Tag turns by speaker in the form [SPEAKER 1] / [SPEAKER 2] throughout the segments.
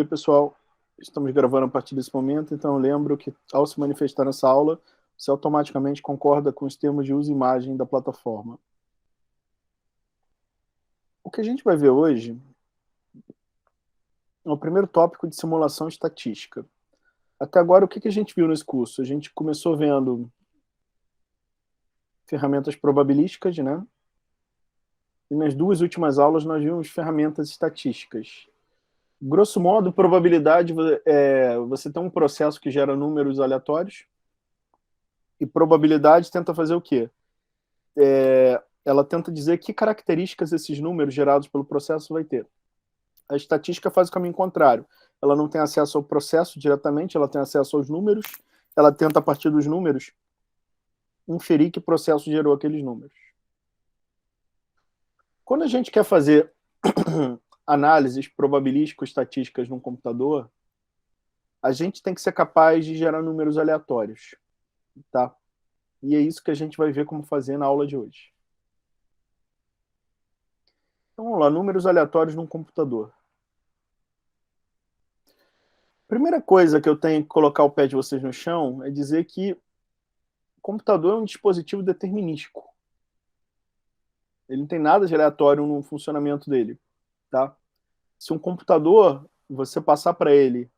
[SPEAKER 1] dia, pessoal. Estamos gravando a partir desse momento, então eu lembro que, ao se manifestar nessa aula, você automaticamente concorda com os termos de uso e imagem da plataforma. O que a gente vai ver hoje é o primeiro tópico de simulação estatística. Até agora, o que a gente viu nesse curso? A gente começou vendo ferramentas probabilísticas, né? E nas duas últimas aulas nós vimos ferramentas estatísticas. Grosso modo, probabilidade você tem um processo que gera números aleatórios, e probabilidade tenta fazer o quê? Ela tenta dizer que características esses números gerados pelo processo vai ter. A estatística faz o caminho contrário. Ela não tem acesso ao processo diretamente, ela tem acesso aos números, ela tenta, a partir dos números, inferir que processo gerou aqueles números. Quando a gente quer fazer análises probabilístico-estatísticas num computador, a gente tem que ser capaz de gerar números aleatórios, tá? E é isso que a gente vai ver como fazer na aula de hoje. Então, vamos lá, números aleatórios num computador. Primeira coisa que eu tenho que colocar o pé de vocês no chão é dizer que o computador é um dispositivo determinístico. Ele não tem nada de aleatório no funcionamento dele, tá? Se um computador, você passar para ele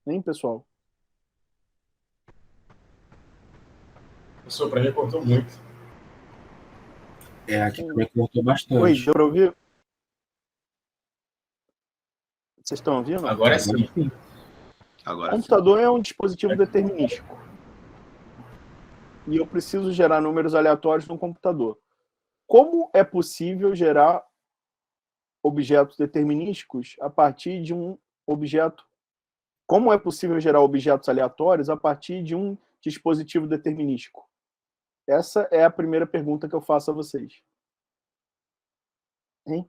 [SPEAKER 1] hein, pessoal?
[SPEAKER 2] Professor, para mim cortou muito.
[SPEAKER 3] Aqui também cortou
[SPEAKER 1] Oi,
[SPEAKER 3] bastante.
[SPEAKER 1] deu para ouvir? Vocês estão ouvindo?
[SPEAKER 2] Agora sim.
[SPEAKER 1] O computador é um dispositivo determinístico. E eu preciso gerar números aleatórios no computador. Como é possível gerar objetos determinísticos a partir de um objeto? Como é possível gerar objetos aleatórios a partir de um dispositivo determinístico? Essa é a primeira pergunta que eu faço a vocês. Hein?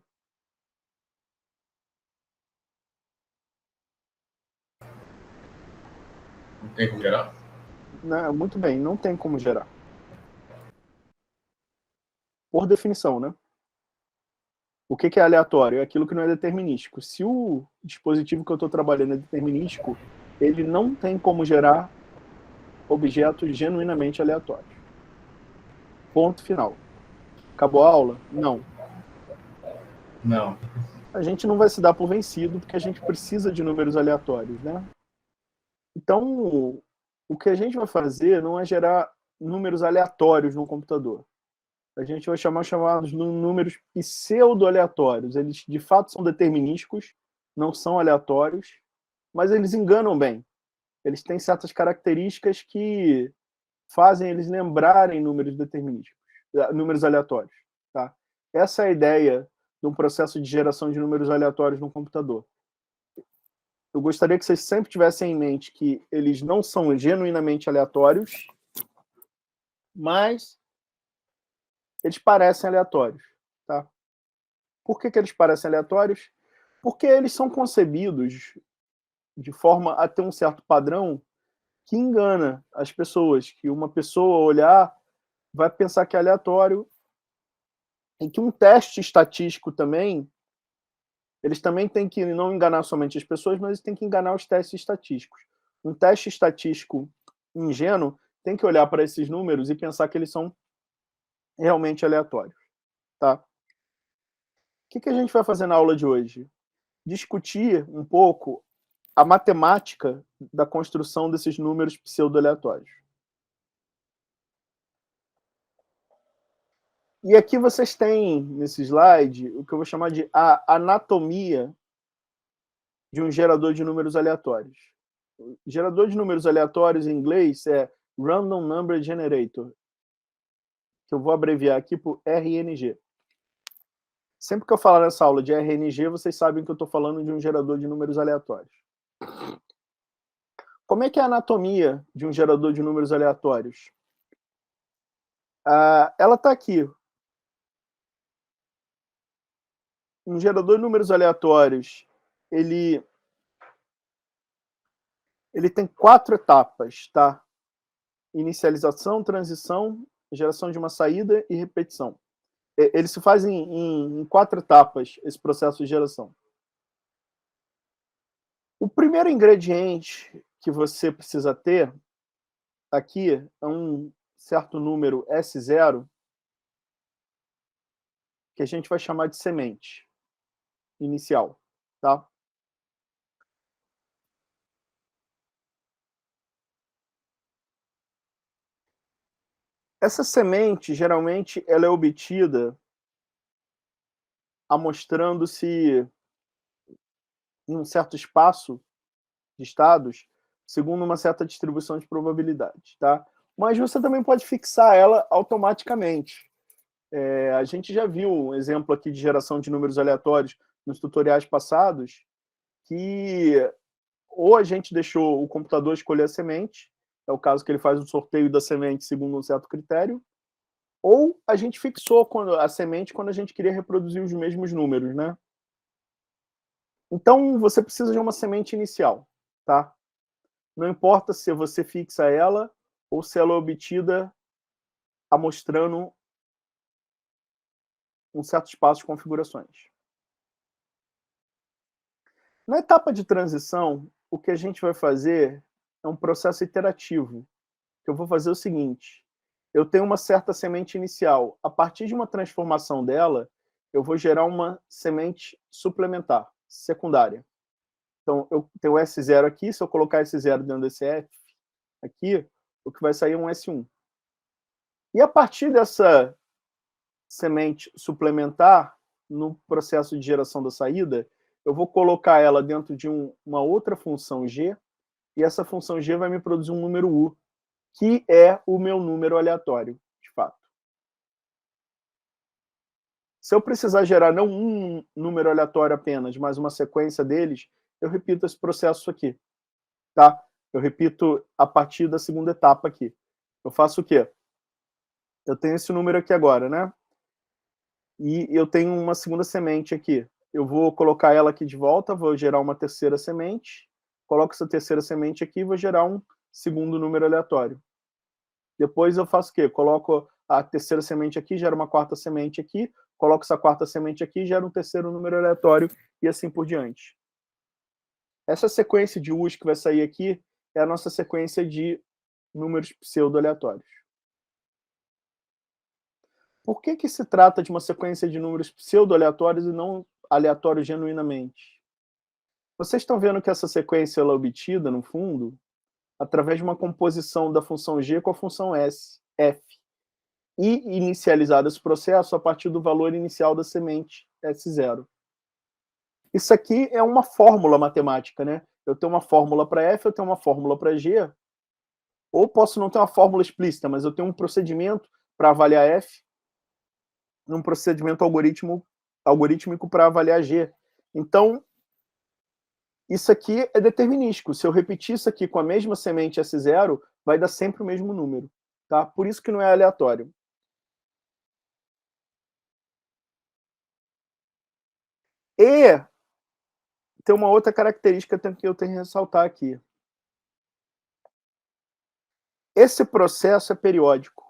[SPEAKER 2] Não tem como gerar?
[SPEAKER 1] Não, muito bem, não tem como gerar. Por definição, né? O que é aleatório? É aquilo que não é determinístico. Se o dispositivo que eu estou trabalhando é determinístico, ele não tem como gerar objetos genuinamente aleatórios. Ponto final. Acabou a aula? Não.
[SPEAKER 2] Não.
[SPEAKER 1] A gente não vai se dar por vencido, porque a gente precisa de números aleatórios, né? Então, o que a gente vai fazer não é gerar números aleatórios no computador. A gente vai chamados de números pseudo-aleatórios. Eles, de fato, são determinísticos, não são aleatórios, mas eles enganam bem. Eles têm certas características que fazem eles lembrarem números determinísticos, números aleatórios. Tá? Essa é a ideia de um processo de geração de números aleatórios no computador. Eu gostaria que vocês sempre tivessem em mente que eles não são genuinamente aleatórios, mas eles parecem aleatórios. Tá? Por que eles parecem aleatórios? Porque eles são concebidos de forma a ter um certo padrão que engana as pessoas, que uma pessoa olhar vai pensar que é aleatório, e que um teste estatístico também, eles também têm que não enganar somente as pessoas, mas eles têm que enganar os testes estatísticos. Um teste estatístico ingênuo tem que olhar para esses números e pensar que eles são realmente aleatórios. Tá? O que a gente vai fazer na aula de hoje? Discutir um pouco a matemática da construção desses números pseudo-aleatórios. E aqui vocês têm, nesse slide, o que eu vou chamar de a anatomia de um gerador de números aleatórios. O gerador de números aleatórios, em inglês, é Random Number Generator, que eu vou abreviar aqui por RNG. Sempre que eu falar nessa aula de RNG, vocês sabem que eu estou falando de um gerador de números aleatórios. Como é que é a anatomia de um gerador de números aleatórios? Ela está aqui. Um gerador de números aleatórios, ele tem 4 etapas, tá? Inicialização, transição, geração de uma saída e repetição. Ele se faz em 4 etapas, esse processo de geração. O primeiro ingrediente que você precisa ter aqui é um certo número S0, que a gente vai chamar de semente inicial, tá? Essa semente, geralmente, ela é obtida amostrando-se em um certo espaço de estados, segundo uma certa distribuição de probabilidade, tá? Mas você também pode fixar ela automaticamente. A gente já viu um exemplo aqui de geração de números aleatórios nos tutoriais passados, que ou a gente deixou o computador escolher a semente, é o caso que ele faz o sorteio da semente segundo um certo critério, ou a gente fixou a semente quando a gente queria reproduzir os mesmos números, né? Então, você precisa de uma semente inicial, tá? Não importa se você fixa ela ou se ela é obtida amostrando um certo espaço de configurações. Na etapa de transição, o que a gente vai fazer é um processo iterativo. Eu vou fazer o seguinte: eu tenho uma certa semente inicial. A partir de uma transformação dela, eu vou gerar uma semente suplementar, secundária. Então, eu tenho o S0 aqui, se eu colocar S0 dentro desse F aqui, o que vai sair é um S1. E a partir dessa semente suplementar, no processo de geração da saída, eu vou colocar ela dentro de uma outra função G, e essa função G vai me produzir um número U, que é o meu número aleatório, de fato. Se eu precisar gerar não um número aleatório apenas, mas uma sequência deles, eu repito esse processo aqui, tá? Eu repito a partir da segunda etapa aqui. Eu faço o quê? Eu tenho esse número aqui agora, né? E eu tenho uma segunda semente aqui. Eu vou colocar ela aqui de volta, vou gerar uma terceira semente, coloco essa terceira semente aqui e vou gerar um segundo número aleatório. Depois eu faço o quê? Coloco a terceira semente aqui, gero uma quarta semente aqui, coloco essa quarta semente aqui, gero um terceiro número aleatório e assim por diante. Essa sequência de U's que vai sair aqui é a nossa sequência de números pseudo-aleatórios. Por que se trata de uma sequência de números pseudo-aleatórios e não aleatórios genuinamente? Vocês estão vendo que essa sequência ela é obtida, no fundo, através de uma composição da função G com a função F. E inicializado esse processo a partir do valor inicial da semente S0. Isso aqui é uma fórmula matemática, né? Eu tenho uma fórmula para F, eu tenho uma fórmula para G, ou posso não ter uma fórmula explícita, mas eu tenho um procedimento para avaliar F, um procedimento algorítmico para avaliar G. Então, isso aqui é determinístico. Se eu repetir isso aqui com a mesma semente S0, vai dar sempre o mesmo número, tá? Por isso que não é aleatório. E tem uma outra característica que eu tenho que ressaltar aqui. Esse processo é periódico.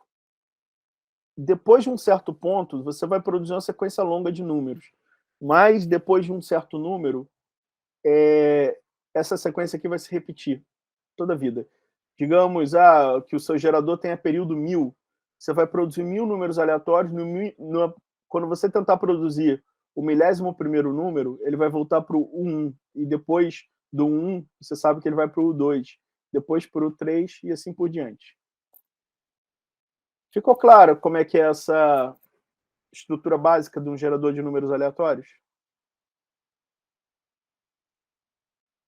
[SPEAKER 1] Depois de um certo ponto, você vai produzir uma sequência longa de números. Mas, depois de um certo número, essa sequência aqui vai se repetir toda a vida. Digamos que o seu gerador tenha período 1000. Você vai produzir 1000 números aleatórios. Quando você tentar produzir o 1000º número, ele vai voltar para o 1. E depois do 1, você sabe que ele vai para o 2. Depois para o 3 e assim por diante. Ficou claro como é que é essa estrutura básica de um gerador de números aleatórios?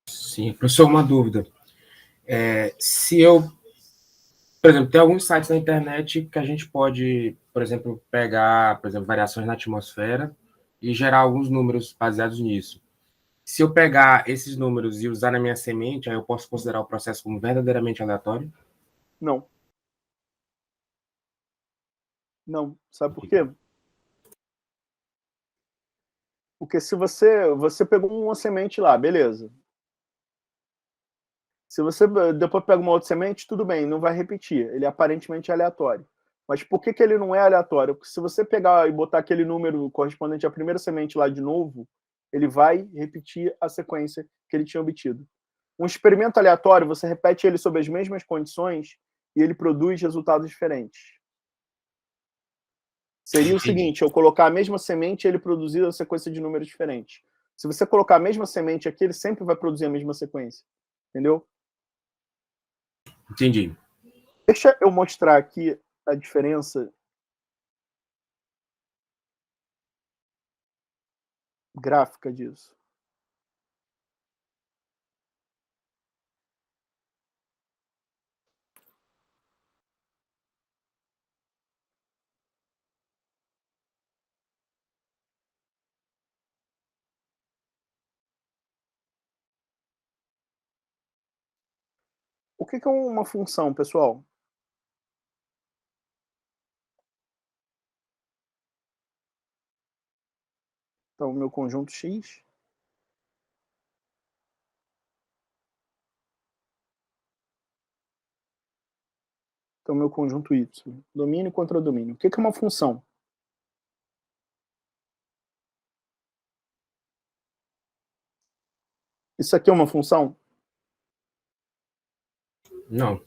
[SPEAKER 3] Sim, professor, uma dúvida. Se eu, por exemplo, tem alguns sites na internet que a gente pode, por exemplo, pegar, por exemplo, variações na atmosfera e gerar alguns números baseados nisso. Se eu pegar esses números e usar na minha semente, aí eu posso considerar o processo como verdadeiramente aleatório?
[SPEAKER 1] Não. Não. Sabe por quê? Porque se você pegou uma semente lá, beleza. Se você depois pega uma outra semente, tudo bem, não vai repetir. Ele é aparentemente aleatório. Mas por que ele não é aleatório? Porque se você pegar e botar aquele número correspondente à primeira semente lá de novo, ele vai repetir a sequência que ele tinha obtido. Um experimento aleatório, você repete ele sob as mesmas condições e ele produz resultados diferentes. Seria o seguinte, eu colocar a mesma semente e ele produzir a sequência de números diferentes. Se você colocar a mesma semente aqui, ele sempre vai produzir a mesma sequência. Entendeu?
[SPEAKER 3] Entendi.
[SPEAKER 1] Deixa eu mostrar aqui a diferença gráfica disso. O que é uma função, pessoal? Então, o meu conjunto X. Então, o meu conjunto Y. Domínio contra domínio. O que é uma função? Isso aqui é uma função?
[SPEAKER 3] Não.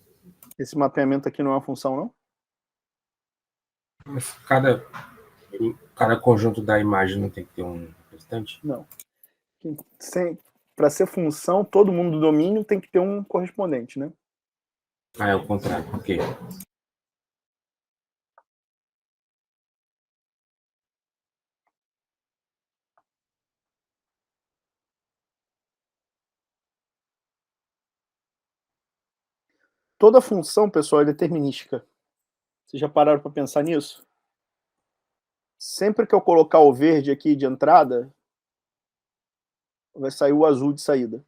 [SPEAKER 1] Esse mapeamento aqui não é uma função, não?
[SPEAKER 3] Cada conjunto da imagem não tem que ter um representante?
[SPEAKER 1] Não. Para ser função, todo mundo do domínio tem que ter um correspondente, né?
[SPEAKER 3] Ah, é o contrário. Ok.
[SPEAKER 1] Toda função, pessoal, é determinística. Vocês já pararam para pensar nisso? Sempre que eu colocar o verde aqui de entrada, vai sair o azul de saída.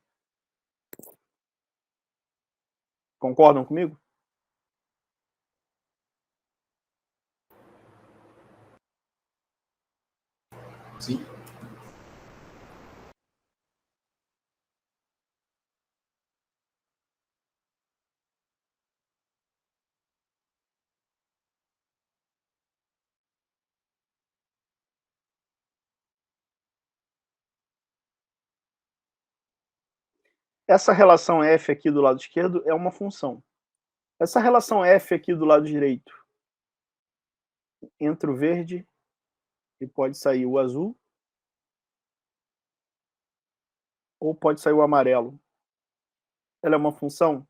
[SPEAKER 1] Concordam comigo?
[SPEAKER 2] Sim.
[SPEAKER 1] Essa relação F aqui do lado esquerdo é uma função. Essa relação F aqui do lado direito, entra o verde e pode sair o azul, ou pode sair o amarelo. Ela é uma função?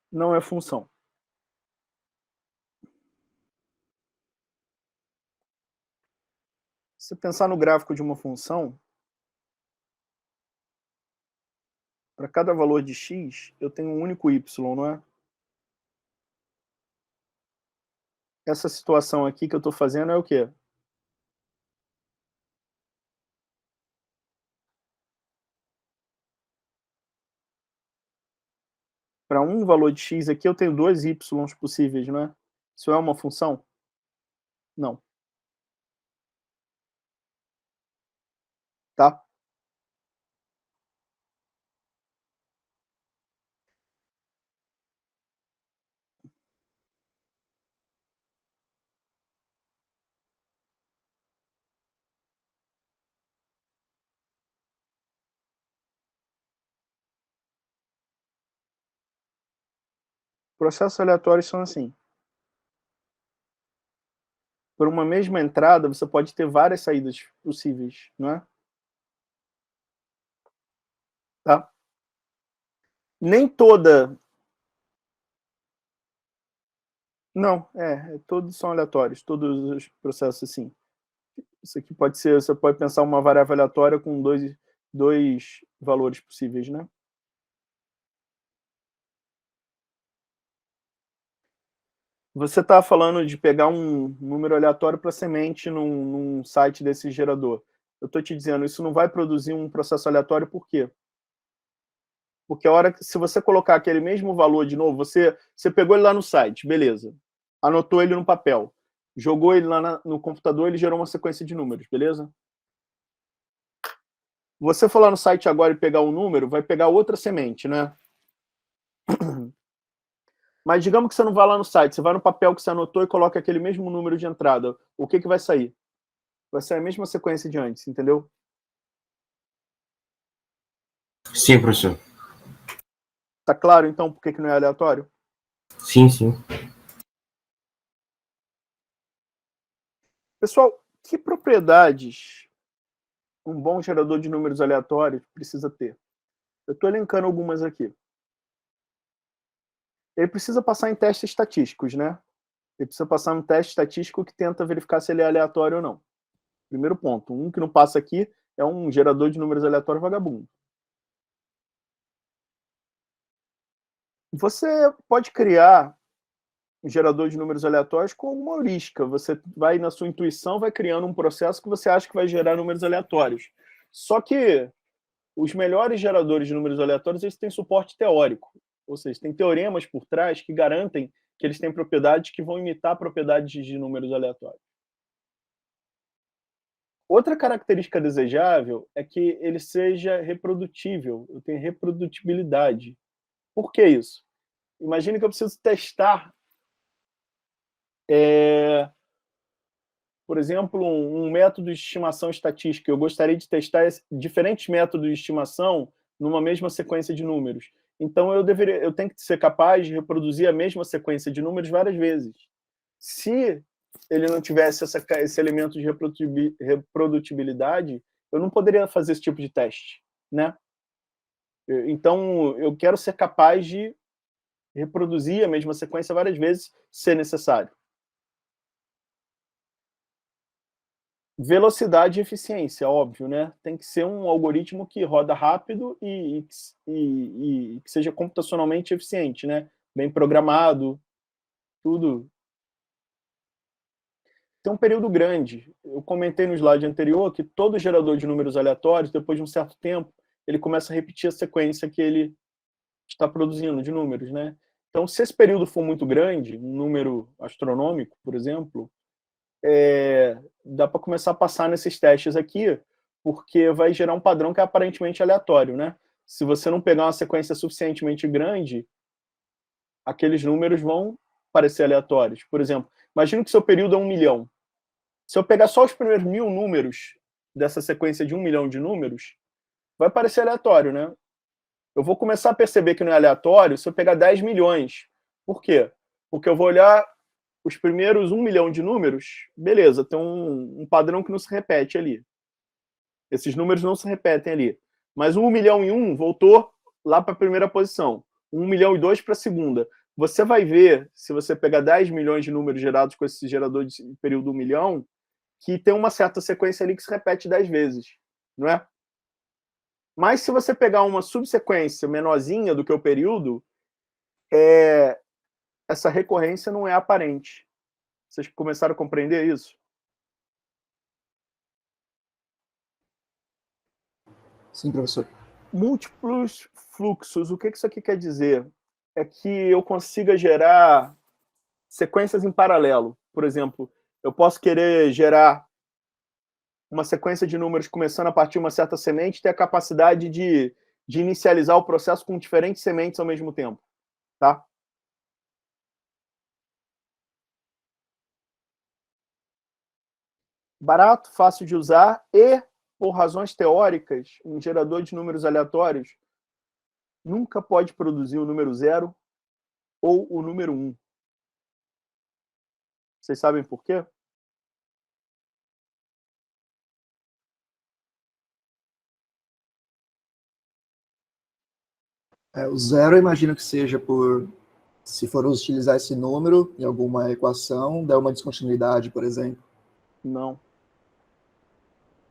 [SPEAKER 1] Não é função. Se pensar no gráfico de uma função, para cada valor de x, eu tenho um único y, não é? Essa situação aqui que eu estou fazendo é o quê? Para um valor de x aqui, eu tenho dois y possíveis, não é? Isso é uma função? Não. Tá? Processos aleatórios são assim. Por uma mesma entrada, você pode ter várias saídas possíveis, não é? Tá? Nem toda... Não, todos são aleatórios, todos os processos assim. Isso aqui pode ser, você pode pensar uma variável aleatória com dois valores possíveis, né? Você está falando de pegar um número aleatório para semente num site desse gerador. Eu estou te dizendo, isso não vai produzir um processo aleatório, por quê? Porque a hora que, se você colocar aquele mesmo valor de novo, você pegou ele lá no site, beleza. Anotou ele no papel. Jogou ele lá no computador, ele gerou uma sequência de números, beleza? Você for lá no site agora e pegar um número, vai pegar outra semente, né? Mas digamos que você não vai lá no site, você vai no papel que você anotou e coloca aquele mesmo número de entrada. O que vai sair? Vai ser a mesma sequência de antes, entendeu?
[SPEAKER 3] Sim, professor.
[SPEAKER 1] Tá claro, então, por que não é aleatório?
[SPEAKER 3] Sim, sim.
[SPEAKER 1] Pessoal, que propriedades um bom gerador de números aleatórios precisa ter? Eu estou elencando algumas aqui. Ele precisa passar em testes estatísticos, né? Ele precisa passar um teste estatístico que tenta verificar se ele é aleatório ou não. Primeiro ponto. Um que não passa aqui é um gerador de números aleatórios vagabundo. Você pode criar um gerador de números aleatórios com alguma heurística. Você vai, na sua intuição, vai criando um processo que você acha que vai gerar números aleatórios. Só que os melhores geradores de números aleatórios, eles têm suporte teórico. Ou seja, tem teoremas por trás que garantem que eles têm propriedades que vão imitar propriedades de números aleatórios. Outra característica desejável é que ele seja reprodutível, eu tenho reprodutibilidade. Por que isso? Imagine que eu preciso testar, por exemplo, um método de estimação estatística. Eu gostaria de testar diferentes métodos de estimação numa mesma sequência de números. Então, eu tenho que ser capaz de reproduzir a mesma sequência de números várias vezes. Se ele não tivesse esse elemento de reprodutibilidade, eu não poderia fazer esse tipo de teste, né? Então, eu quero ser capaz de reproduzir a mesma sequência várias vezes, se necessário. Velocidade e eficiência, óbvio, né? Tem que ser um algoritmo que roda rápido e que seja computacionalmente eficiente, né? Bem programado, tudo. Tem um período grande. Eu comentei no slide anterior que todo gerador de números aleatórios, depois de um certo tempo, ele começa a repetir a sequência que ele está produzindo de números, né? Então, se esse período for muito grande, um número astronômico, por exemplo, dá para começar a passar nesses testes aqui, porque vai gerar um padrão que é aparentemente aleatório, né? Se você não pegar uma sequência suficientemente grande, aqueles números vão parecer aleatórios. Por exemplo, imagina que seu período é 1 milhão. Se eu pegar só os primeiros 1000 números dessa sequência de 1 milhão de números, vai parecer aleatório, né? Eu vou começar a perceber que não é aleatório se eu pegar 10 milhões. Por quê? Porque eu vou olhar os primeiros 1 milhão de números, beleza, tem um padrão que não se repete ali. Esses números não se repetem ali. Mas 1 milhão e 1 voltou lá para a primeira posição. 1 milhão e 2 para a segunda. Você vai ver, se você pegar 10 milhões de números gerados com esse gerador de período 1 milhão, que tem uma certa sequência ali que se repete 10 vezes, não é? Mas se você pegar uma subsequência menorzinha do que o período, essa recorrência não é aparente. Vocês começaram a compreender isso?
[SPEAKER 4] Sim, professor.
[SPEAKER 1] Múltiplos fluxos, o que isso aqui quer dizer? É que eu consiga gerar sequências em paralelo. Por exemplo, eu posso querer gerar uma sequência de números começando a partir de uma certa semente, ter a capacidade de inicializar o processo com diferentes sementes ao mesmo tempo, tá? Barato, fácil de usar e, por razões teóricas, um gerador de números aleatórios nunca pode produzir o número 0 ou o número 1. Vocês sabem por quê?
[SPEAKER 4] O zero, eu imagino que seja se for utilizar esse número em alguma equação, der uma descontinuidade, por exemplo.
[SPEAKER 1] Não.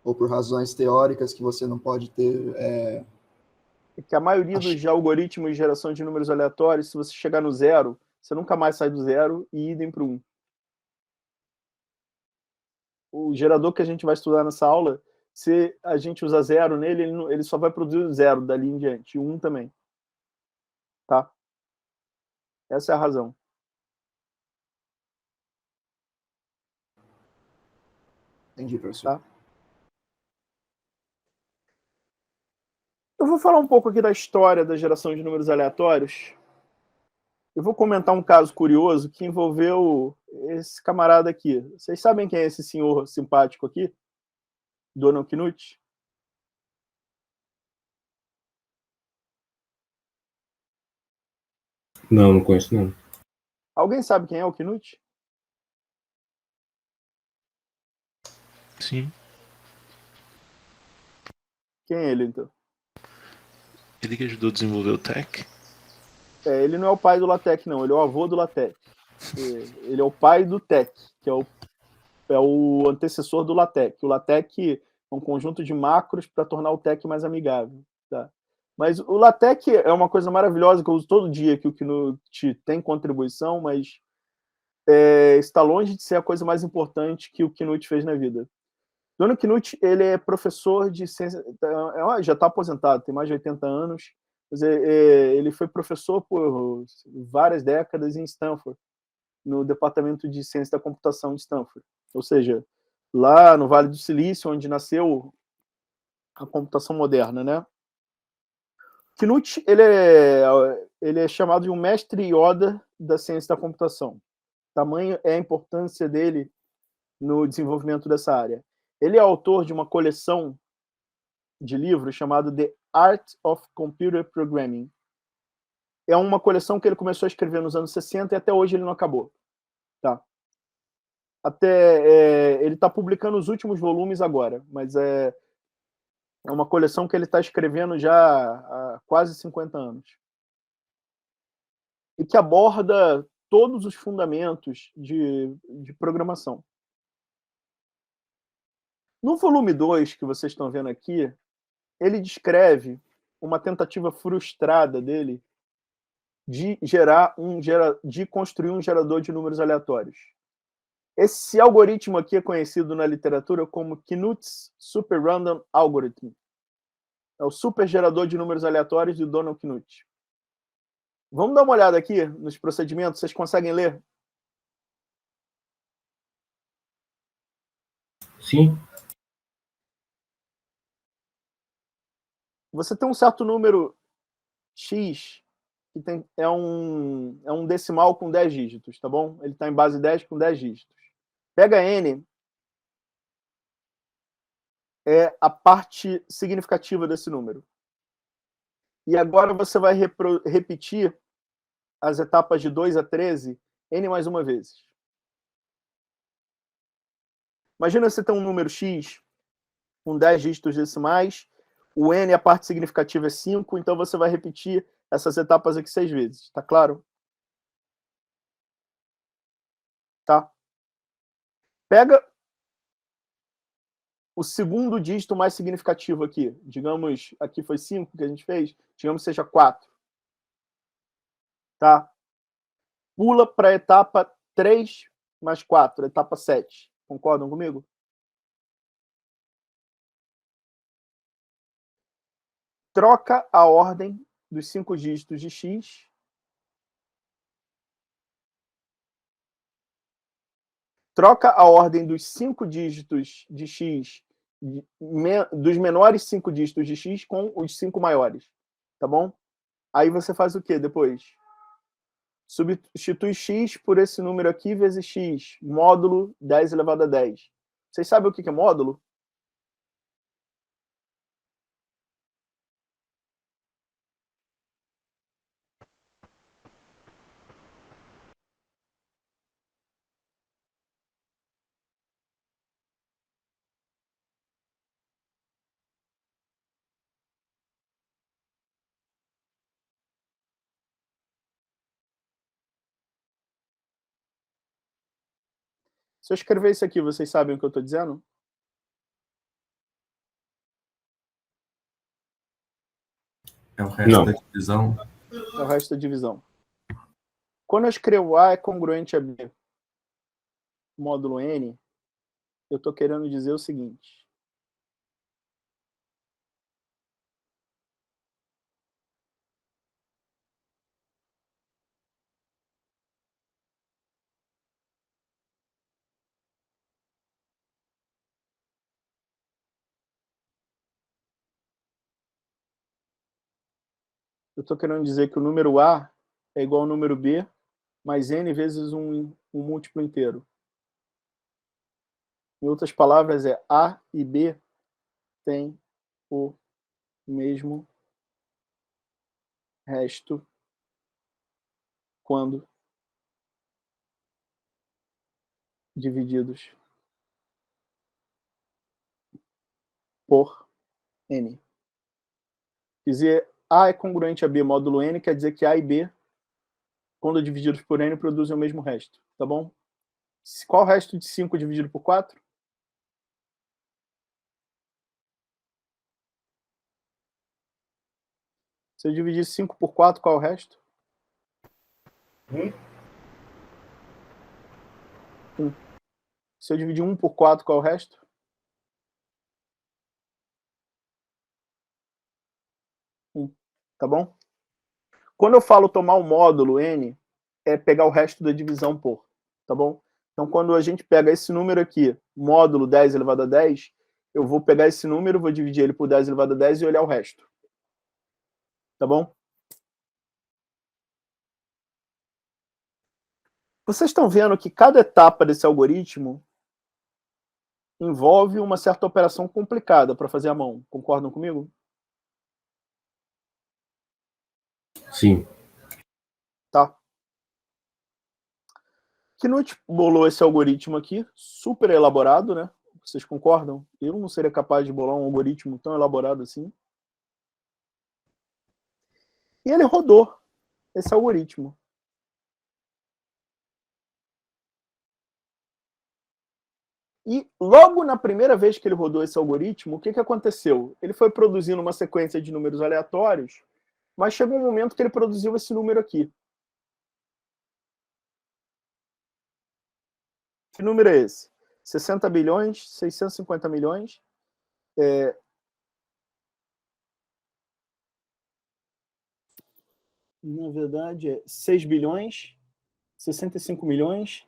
[SPEAKER 4] Ou por razões teóricas que você não pode ter...
[SPEAKER 1] É que a maioria dos algoritmos de geração de números aleatórios, se você chegar no 0, você nunca mais sai do 0 e idem para o 1. O gerador que a gente vai estudar nessa aula, se a gente usar 0 nele, ele só vai produzir 0 dali em diante, e 1 também. Tá? Essa é a razão.
[SPEAKER 4] Entendi, professor.
[SPEAKER 1] Tá? Eu vou falar um pouco aqui da história da geração de números aleatórios. Eu vou comentar um caso curioso que envolveu esse camarada aqui. Vocês sabem quem é esse senhor simpático aqui? Donald Knuth?
[SPEAKER 3] Não conheço, não.
[SPEAKER 1] Alguém sabe quem é o Knuth?
[SPEAKER 5] Sim.
[SPEAKER 1] Quem é ele, então?
[SPEAKER 5] Ele que ajudou a desenvolver o tech.
[SPEAKER 1] Ele não é o pai do LaTeX, não. Ele é o avô do LaTeX. Ele é o pai do TeX, que é o antecessor do LaTeX. O LaTeX é um conjunto de macros para tornar o TeX mais amigável. Tá? Mas o LaTeX é uma coisa maravilhosa que eu uso todo dia, que o Knuth tem contribuição, mas está longe de ser a coisa mais importante que o Knuth fez na vida. Donald Knuth, ele é professor de ciência, já está aposentado, tem mais de 80 anos, mas ele foi professor por várias décadas em Stanford, no departamento de ciência da computação de Stanford. Ou seja, lá no Vale do Silício, onde nasceu a computação moderna, né? Knuth, ele é chamado de um mestre Yoda da ciência da computação. Tamanho é a importância dele no desenvolvimento dessa área. Ele é autor de uma coleção de livros chamado The Art of Computer Programming. É uma coleção que ele começou a escrever nos anos 60 e até hoje ele não acabou. Tá? Ele está publicando os últimos volumes agora, mas é uma coleção que ele está escrevendo já há quase 50 anos. E que aborda todos os fundamentos de programação. No volume 2, que vocês estão vendo aqui, ele descreve uma tentativa frustrada dele de construir um gerador de números aleatórios. Esse algoritmo aqui é conhecido na literatura como Knuth's Super Random Algorithm. É o super gerador de números aleatórios de Donald Knuth. Vamos dar uma olhada aqui nos procedimentos, vocês conseguem ler?
[SPEAKER 3] Sim.
[SPEAKER 1] Você tem um certo número X, que é um decimal com 10 dígitos, tá bom? Ele está em base 10 com 10 dígitos. Pega N, é a parte significativa desse número. E agora você vai repetir as etapas de 2 a 13, N mais uma vez. Imagina você ter um número X com 10 dígitos decimais, o N, a parte significativa é 5, então você vai repetir essas etapas aqui 6 vezes, tá claro? Tá? Pega o segundo dígito mais significativo aqui. Digamos, aqui foi 5 que a gente fez, digamos que seja 4. Tá? Pula para a etapa 3 mais 4, etapa 7. Concordam comigo? Troca a ordem dos 5 dígitos de X. Troca a ordem dos 5 dígitos de X, dos menores 5 dígitos de X com os 5 maiores. Tá bom? Aí você faz o quê depois? Substitui X por esse número aqui vezes X, módulo 10 elevado a 10. Vocês sabem o que é módulo? Se eu escrever isso aqui, vocês sabem o que eu estou dizendo?
[SPEAKER 6] É o resto
[SPEAKER 3] Não.
[SPEAKER 6] da divisão.
[SPEAKER 1] É o resto da divisão. Quando eu escrevo A é congruente a B módulo N, eu estou querendo dizer o seguinte. Eu estou querendo dizer que o número A é igual ao número B mais N vezes um múltiplo inteiro. Em outras palavras, é A e B têm o mesmo resto quando divididos por N. Quer dizer, A é congruente a B módulo N, quer dizer que A e B, quando divididos por N, produzem o mesmo resto, tá bom? Qual o resto de 5 dividido por 4? Se eu dividir 5 por 4, qual é o resto? 1. Se eu dividir 1 por 4, qual é o resto? 1. Tá bom? Quando eu falo tomar o módulo N, é pegar o resto da divisão por, tá bom? Então, quando a gente pega esse número aqui, módulo 10 elevado a 10, eu vou pegar esse número, vou dividir ele por 10 elevado a 10 e olhar o resto. Tá bom? Vocês estão vendo que cada etapa desse algoritmo envolve uma certa operação complicada para fazer à mão. Concordam comigo?
[SPEAKER 3] Sim.
[SPEAKER 1] Tá. Knut bolou esse algoritmo aqui, super elaborado, né? Vocês concordam? Eu não seria capaz de bolar um algoritmo tão elaborado assim. E ele rodou esse algoritmo. E logo na primeira vez que ele rodou esse algoritmo, o que aconteceu? Ele foi produzindo uma sequência de números aleatórios, mas chegou um momento que ele produziu esse número aqui. Que número é esse? 60 bilhões, 650 milhões. Na verdade, é 6 bilhões, 65 milhões,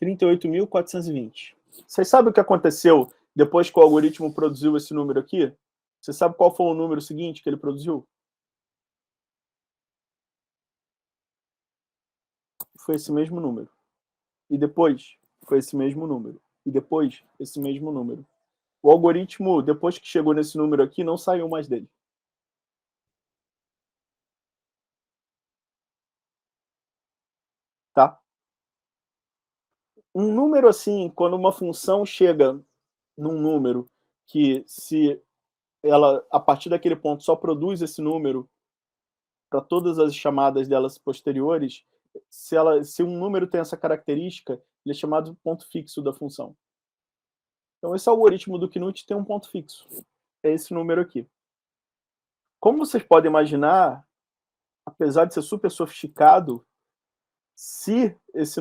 [SPEAKER 1] 38.420. Vocês sabem o que aconteceu depois que o algoritmo produziu esse número aqui? Você sabe qual foi o número seguinte que ele produziu? Foi esse mesmo número. E depois, foi esse mesmo número. E depois, esse mesmo número. O algoritmo, depois que chegou nesse número aqui, não saiu mais dele. Tá? Um número assim, quando uma função chega num número que, se ela, a partir daquele ponto, só produz esse número para todas as chamadas delas posteriores, se um número tem essa característica, ele é chamado ponto fixo da função. Então, esse algoritmo do Knut tem um ponto fixo. É esse número aqui. Como vocês podem imaginar, apesar de ser super sofisticado, se esse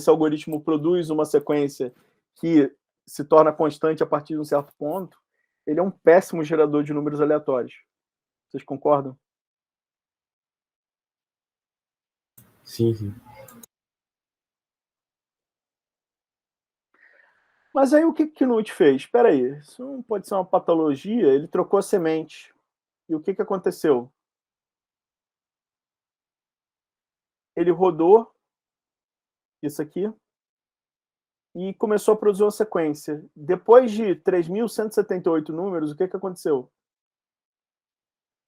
[SPEAKER 1] algoritmo produz uma sequência que se torna constante a partir de um certo ponto, ele é um péssimo gerador de números aleatórios. Vocês concordam?
[SPEAKER 3] Sim, sim.
[SPEAKER 1] Mas aí o que Knut fez? Espera aí, isso não pode ser uma patologia? Ele trocou a semente. E o que aconteceu? Ele rodou isso aqui e começou a produzir uma sequência. Depois de 3.178 números, o que aconteceu?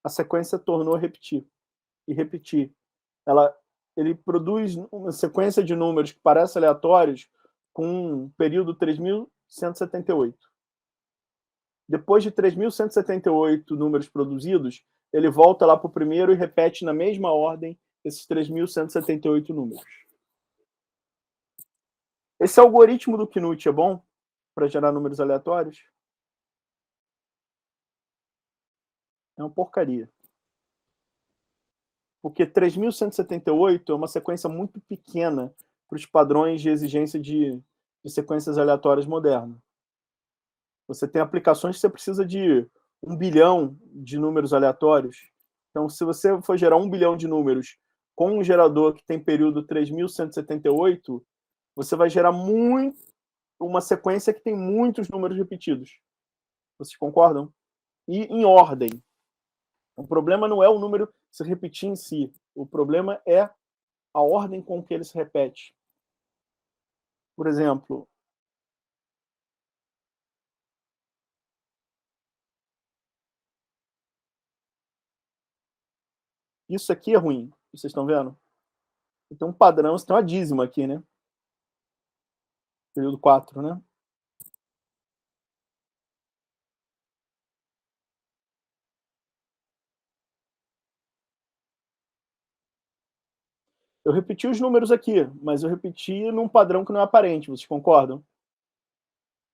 [SPEAKER 1] A sequência tornou a repetir. E repetir. Ele produz uma sequência de números que parecem aleatórios com um período 3.178. Depois de 3.178 números produzidos, ele volta lá para o primeiro e repete na mesma ordem esses 3.178 números. Esse algoritmo do Knut é bom para gerar números aleatórios? É uma porcaria. Porque 3.178 é uma sequência muito pequena para os padrões de exigência de sequências aleatórias modernas. Você tem aplicações que você precisa de 1 bilhão de números aleatórios. Então, se você for gerar 1 bilhão de números com um gerador que tem período 3.178, você vai gerar uma sequência que tem muitos números repetidos. Vocês concordam? E em ordem. O problema não é o número se repetir em si. O problema é a ordem com que ele se repete. Por exemplo, isso aqui é ruim. Vocês estão vendo? Tem um padrão, você tem uma dízima aqui, né? Período 4, né? Eu repeti os números aqui, mas eu repeti num padrão que não é aparente. Vocês concordam?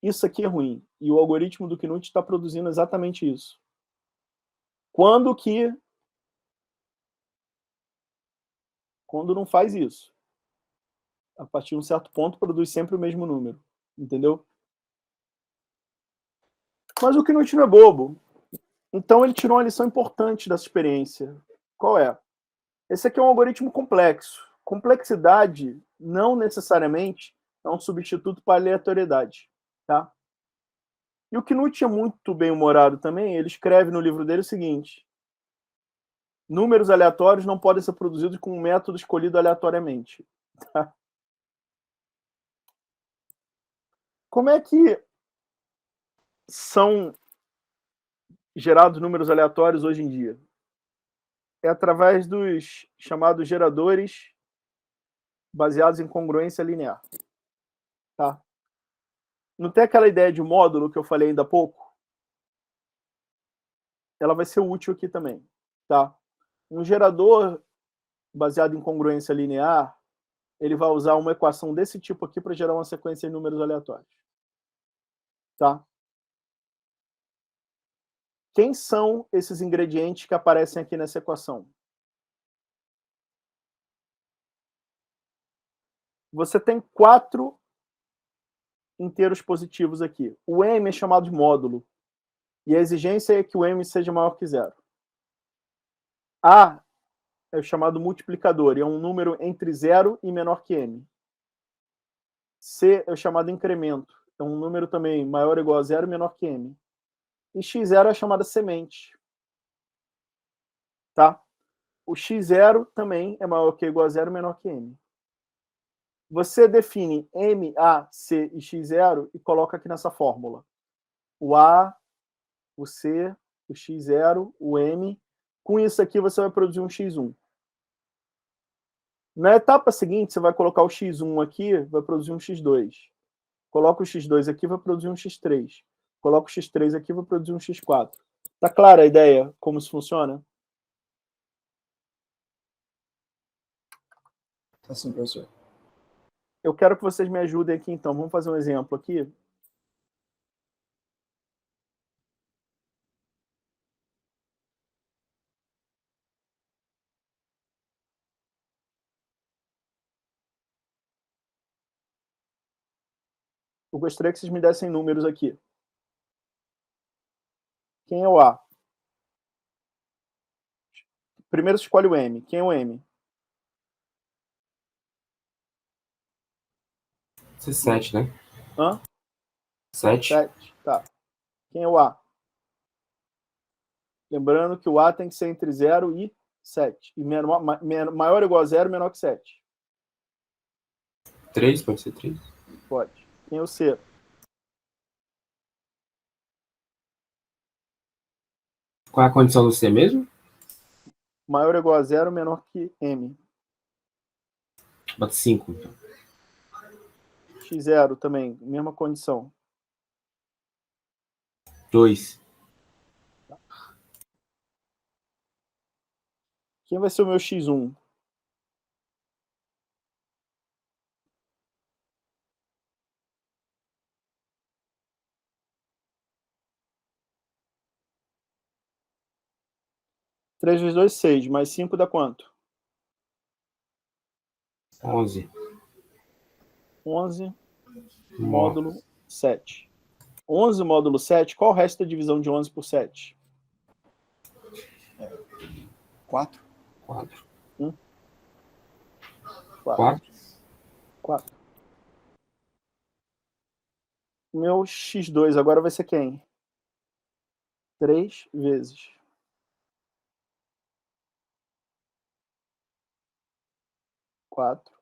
[SPEAKER 1] Isso aqui é ruim. E o algoritmo do Knut está produzindo exatamente isso. Quando não faz isso. A partir de um certo ponto, produz sempre o mesmo número. Entendeu? Mas o Knut não é bobo. Então ele tirou uma lição importante dessa experiência. Qual é? Esse aqui é um algoritmo complexo. Complexidade não necessariamente é um substituto para aleatoriedade. Tá? E o Knut é muito bem-humorado também. Ele escreve no livro dele o seguinte: números aleatórios não podem ser produzidos com um método escolhido aleatoriamente. Tá? Como é que são gerados números aleatórios hoje em dia? É através dos chamados geradores baseados em congruência linear. Tá? Não tem aquela ideia de módulo que eu falei ainda há pouco? Ela vai ser útil aqui também. Tá? Um gerador baseado em congruência linear, ele vai usar uma equação desse tipo aqui para gerar uma sequência de números aleatórios. Tá? Quem são esses ingredientes que aparecem aqui nessa equação? Você tem 4 inteiros positivos aqui. O m é chamado de módulo. E a exigência é que o m seja maior que 0. A é o chamado multiplicador, e é um número entre 0 e menor que m. C é o chamado incremento, é um número também maior ou igual a 0 e menor que m. E x0 é a chamada semente. Tá? O x0 também é maior que ou igual a 0 e menor que m. Você define m, a, c e x0 e coloca aqui nessa fórmula. O a, o c, o x0, o m. Com isso aqui você vai produzir um x1. Na etapa seguinte, você vai colocar o x1 aqui, vai produzir um x2. Coloca o x2 aqui, vai produzir um x3. Coloca o x3 aqui, vai produzir um x4. Tá clara a ideia como isso funciona?
[SPEAKER 4] Assim, professor.
[SPEAKER 1] Eu quero que vocês me ajudem aqui, então. Vamos fazer um exemplo aqui. Eu gostaria que vocês me dessem números aqui. Quem é o A? Primeiro você escolhe o M. Quem é o M?
[SPEAKER 3] Isso é 7, né?
[SPEAKER 1] Hã?
[SPEAKER 3] 7.
[SPEAKER 1] 7. Tá. Quem é o A? Lembrando que o A tem que ser entre 0 e 7. E maior ou igual a 0, menor que 7.
[SPEAKER 3] 3, pode ser 3.
[SPEAKER 1] Pode. Quem é o C?
[SPEAKER 3] Qual é a condição do C mesmo?
[SPEAKER 1] Maior ou igual a 0, menor que M.
[SPEAKER 3] Bota 5, então.
[SPEAKER 1] X0 também, mesma condição.
[SPEAKER 3] 2.
[SPEAKER 1] Quem vai ser o meu X1? Três vezes 2, 6. Mais 5 dá quanto?
[SPEAKER 3] 11.
[SPEAKER 1] 11 módulo 7. 11 módulo 7, qual o resto da divisão de 11 por 7?
[SPEAKER 4] 4.
[SPEAKER 3] 4.
[SPEAKER 1] 4. 4. Meu x2 agora vai ser quem? 3 vezes 4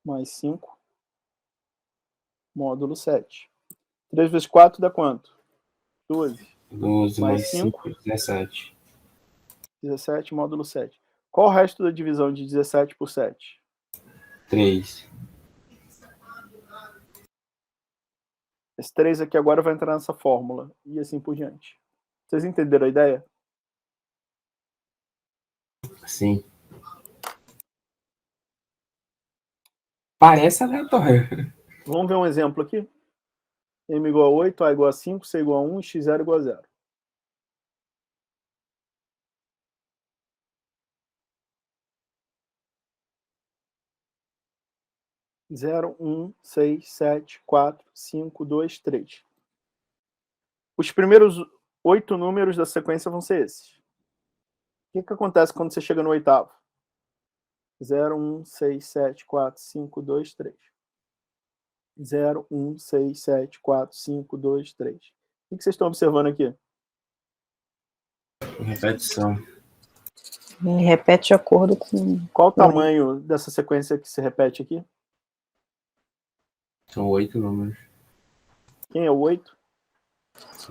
[SPEAKER 1] mais 5 módulo 7. 3 vezes 4 dá quanto? 12.
[SPEAKER 3] 12
[SPEAKER 1] Mais
[SPEAKER 3] mais 5, 17.
[SPEAKER 1] 17 módulo 7. Qual o resto da divisão de 17 por 7?
[SPEAKER 3] 3.
[SPEAKER 1] Esse 3 aqui agora vai entrar nessa fórmula. E assim por diante. Vocês entenderam a ideia?
[SPEAKER 3] Sim. Parece aleatório.
[SPEAKER 1] Vamos ver um exemplo aqui? M igual a 8, A igual a 5, C igual a 1 e X0 igual a 0. 0, 1, 6, 7, 4, 5, 2, 3. Os primeiros 8 números da sequência vão ser esses. O que acontece quando você chega no oitavo? 0, 1, 6, 7, 4, 5, 2, 3. 0, 1, 6, 7, 4, 5, 2, 3. O que vocês estão observando aqui?
[SPEAKER 3] Repetição.
[SPEAKER 6] E repete de acordo com...
[SPEAKER 1] Qual o tamanho dessa sequência que se repete aqui?
[SPEAKER 3] São 8 números.
[SPEAKER 1] Quem é o 8?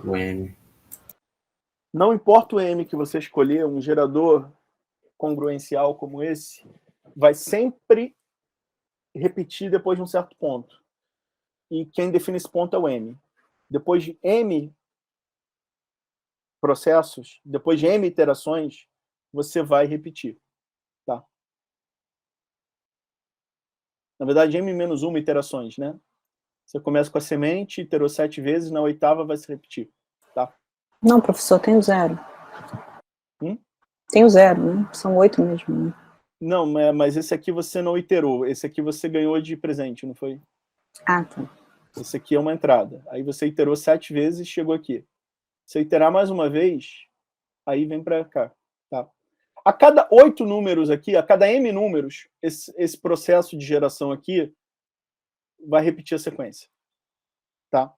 [SPEAKER 3] O M.
[SPEAKER 1] Não importa o M que você escolher, um gerador congruencial como esse vai sempre repetir depois de um certo ponto. E quem define esse ponto é o M. Depois de M processos, depois de M iterações, você vai repetir. Tá? Na verdade, M-1 iterações, né? Você começa com a semente, iterou 7 vezes, na oitava vai se repetir. Tá?
[SPEAKER 6] Não, professor, tem o 0.
[SPEAKER 1] Hum?
[SPEAKER 6] Tem o 0, né? São 8 mesmo. Né?
[SPEAKER 1] Não, mas esse aqui você não iterou. Esse aqui você ganhou de presente, não foi?
[SPEAKER 6] Ah, tá.
[SPEAKER 1] Esse aqui é uma entrada. Aí você iterou 7 vezes e chegou aqui. Se eu iterar mais uma vez, aí vem para cá. Tá? A cada 8 números aqui, a cada M números, esse processo de geração aqui vai repetir a sequência. Tá?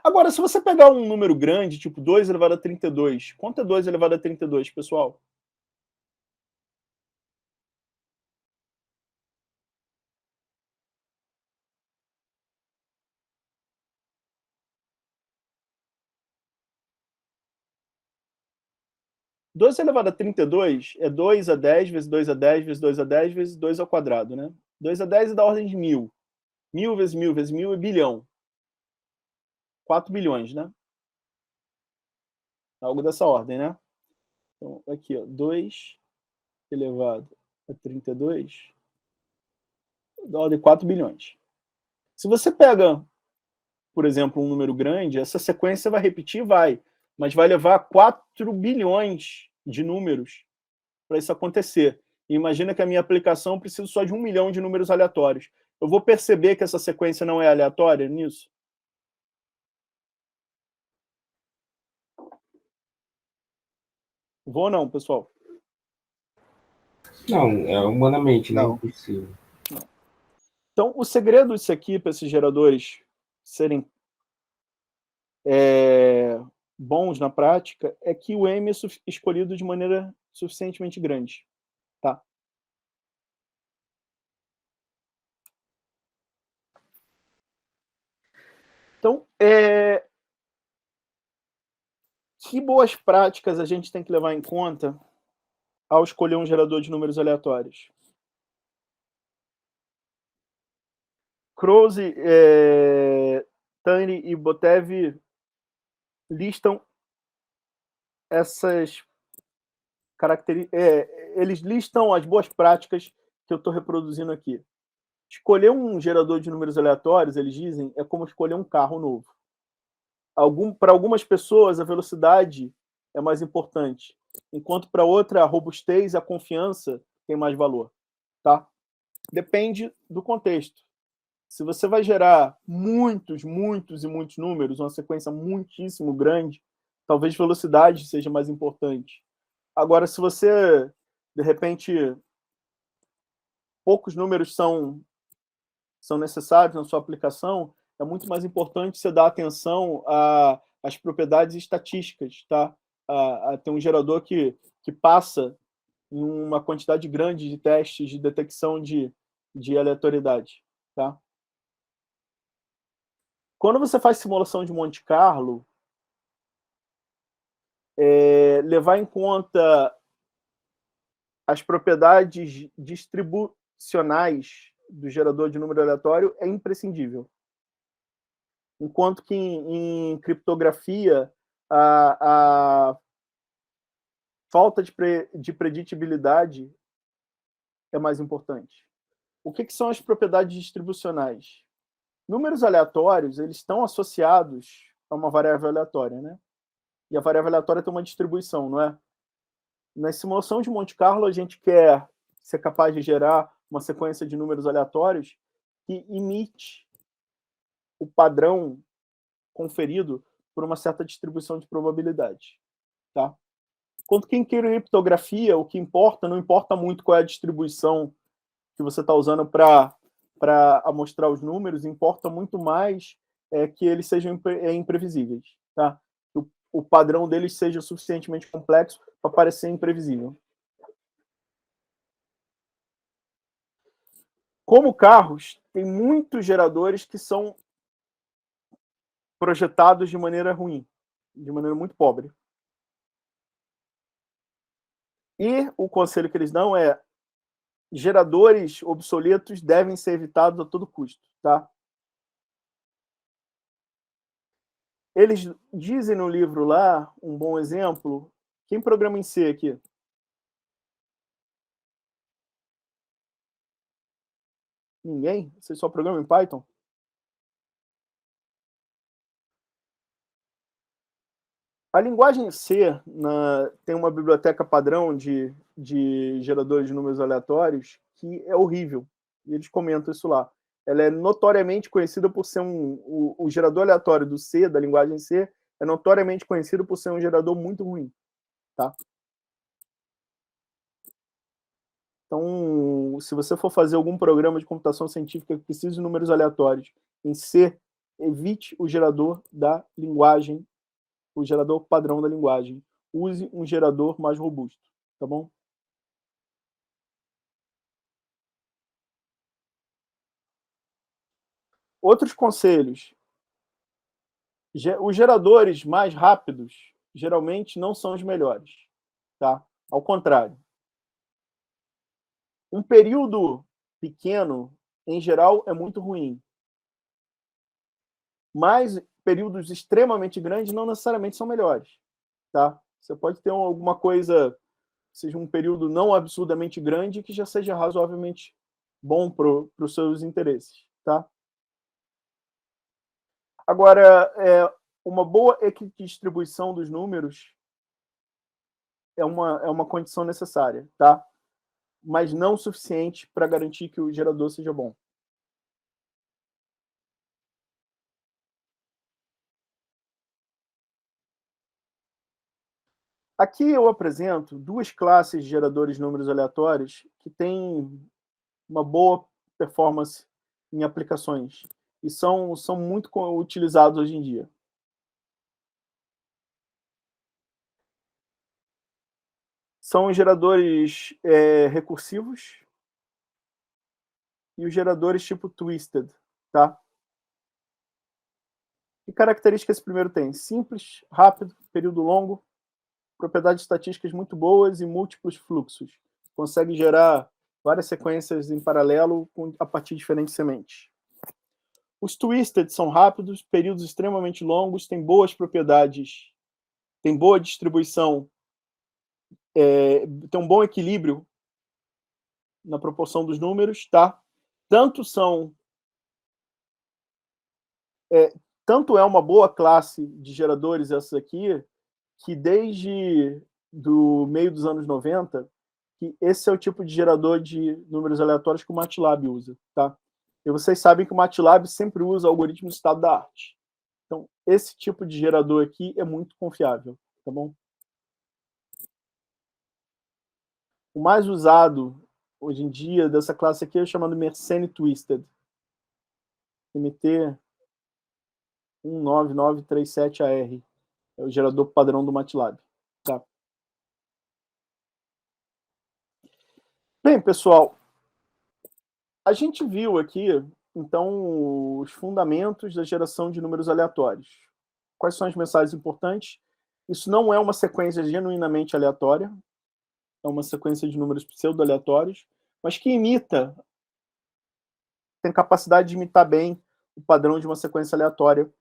[SPEAKER 1] Agora, se você pegar um número grande, tipo 2 elevado a 32, quanto é 2 elevado a 32, pessoal? Dois elevado a 32 é 2 a 10 vezes 2 a 10 vezes 2 a 10 vezes 2 ao quadrado, né? 2 a 10 é da ordem de 1000. 1000 vezes 1000 vezes 1000 é bilhão. 4 bilhões, né? Algo dessa ordem, né? Então, aqui, ó, 2 elevado a 32 da ordem de 4 bilhões. Se você pega, por exemplo, um número grande, essa sequência vai repetir, vai, mas vai levar 4 bilhões de números para isso acontecer. E imagina que a minha aplicação precisa só de 1 milhão de números aleatórios. Eu vou perceber que essa sequência não é aleatória nisso? Vou ou não, pessoal?
[SPEAKER 3] Não, é humanamente não
[SPEAKER 4] Não.
[SPEAKER 3] possível.
[SPEAKER 1] Então, o segredo disso aqui, para esses geradores serem bons na prática, é que o M é escolhido de maneira suficientemente grande. Tá? Então, que boas práticas a gente tem que levar em conta ao escolher um gerador de números aleatórios? Krause, Tani e Botev listam essas características. Eles listam as boas práticas que eu estou reproduzindo aqui. Escolher um gerador de números aleatórios, eles dizem, é como escolher um carro novo. Para algumas pessoas, a velocidade é mais importante, enquanto para outra a robustez e a confiança tem mais valor, tá? Depende do contexto. Se você vai gerar muitos números, uma sequência muitíssimo grande, talvez velocidade seja mais importante. Agora, se você, de repente, poucos números são necessários na sua aplicação, é muito mais importante você dar atenção às propriedades estatísticas, tá? A ter um gerador que passa em uma quantidade grande de testes de detecção de aleatoriedade, tá? Quando você faz simulação de Monte Carlo, levar em conta as propriedades distribucionais do gerador de número aleatório é imprescindível. Enquanto que em criptografia, a falta de preditibilidade é mais importante. O que são as propriedades distribucionais? Números aleatórios, eles estão associados a uma variável aleatória, né? E a variável aleatória tem uma distribuição, não é? Na simulação de Monte Carlo, a gente quer ser capaz de gerar uma sequência de números aleatórios que imite o padrão conferido por uma certa distribuição de probabilidade, tá? Quanto que em criptografia, o que importa, não importa muito qual é a distribuição que você está usando para amostrar os números, importa muito mais que eles sejam imprevisíveis, tá? O padrão deles seja suficientemente complexo para parecer imprevisível. Como carros, tem muitos geradores que são projetados de maneira ruim, de maneira muito pobre. E o conselho que eles dão é: geradores obsoletos devem ser evitados a todo custo, tá? Eles dizem no livro lá, um bom exemplo, quem programa em C aqui? Ninguém? Você só programa em Python? A linguagem C tem uma biblioteca padrão de geradores de números aleatórios que é horrível. E eles comentam isso lá. Ela é notoriamente conhecida por ser o gerador aleatório do C, da linguagem C, é notoriamente conhecido por ser um gerador muito ruim, tá? Então, se você for fazer algum programa de computação científica que precise de números aleatórios em C, evite o gerador da linguagem, o gerador padrão da linguagem. Use um gerador mais robusto, tá bom? Outros conselhos. Os geradores mais rápidos geralmente não são os melhores, tá? Ao contrário. Um período pequeno, em geral, é muito ruim. Mas períodos extremamente grandes não necessariamente são melhores, tá? Você pode ter alguma coisa, seja um período não absurdamente grande, que já seja razoavelmente bom para os seus interesses, tá? Agora, uma boa equidistribuição dos números é uma condição necessária, tá? Mas não suficiente para garantir que o gerador seja bom. Aqui eu apresento duas classes de geradores de números aleatórios que têm uma boa performance em aplicações e são muito utilizados hoje em dia. São os geradores recursivos e os geradores tipo Twisted, tá? Que características esse primeiro tem? Simples, rápido, período longo, propriedades estatísticas muito boas e múltiplos fluxos. Consegue gerar várias sequências em paralelo a partir de diferentes sementes. Os Twisted são rápidos, períodos extremamente longos, têm boas propriedades, têm boa distribuição, tem um bom equilíbrio na proporção dos números, tá? Tanto é uma boa classe de geradores essas aqui, que desde do meio dos anos 90, que esse é o tipo de gerador de números aleatórios que o MATLAB usa, tá? E vocês sabem que o MATLAB sempre usa algoritmo de estado da arte. Então, esse tipo de gerador aqui é muito confiável, tá bom? O mais usado hoje em dia dessa classe aqui é o chamado Mersenne Twisted. MT 19937AR. É o gerador padrão do MATLAB. Tá? Bem, pessoal, a gente viu aqui, então, os fundamentos da geração de números aleatórios. Quais são as mensagens importantes? Isso não é uma sequência genuinamente aleatória, é uma sequência de números pseudo-aleatórios, mas que imita, tem capacidade de imitar bem o padrão de uma sequência aleatória.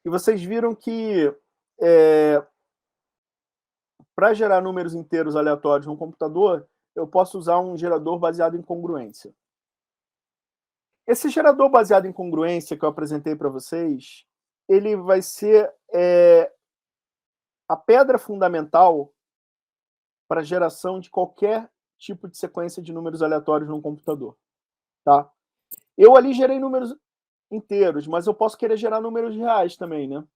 [SPEAKER 1] E vocês viram que para gerar números inteiros aleatórios no computador, eu posso usar um gerador baseado em congruência. Esse gerador baseado em congruência que eu apresentei para vocês, ele vai ser a pedra fundamental para a geração de qualquer tipo de sequência de números aleatórios no computador. Tá? Eu ali gerei números inteiros, mas eu posso querer gerar números reais também, né?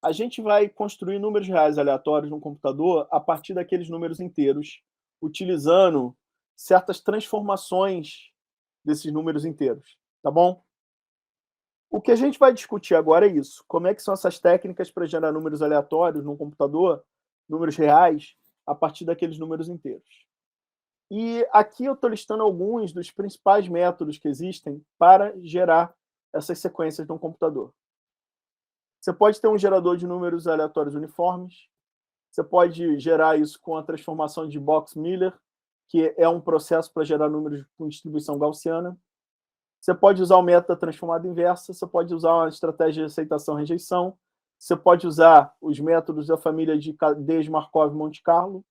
[SPEAKER 1] A gente vai construir números reais aleatórios no computador a partir daqueles números inteiros, utilizando certas transformações desses números inteiros, tá bom? O que a gente vai discutir agora é isso. Como é que são essas técnicas para gerar números aleatórios no computador, números reais, a partir daqueles números inteiros. E aqui eu estou listando alguns dos principais métodos que existem para gerar essas sequências no computador. Você pode ter um gerador de números aleatórios uniformes, você pode gerar isso com a transformação de Box-Miller, que é um processo para gerar números com distribuição gaussiana. Você pode usar o método da transformada inversa, você pode usar uma estratégia de aceitação-rejeição, você pode usar os métodos da família de cadeias Markov-Monte Carlo,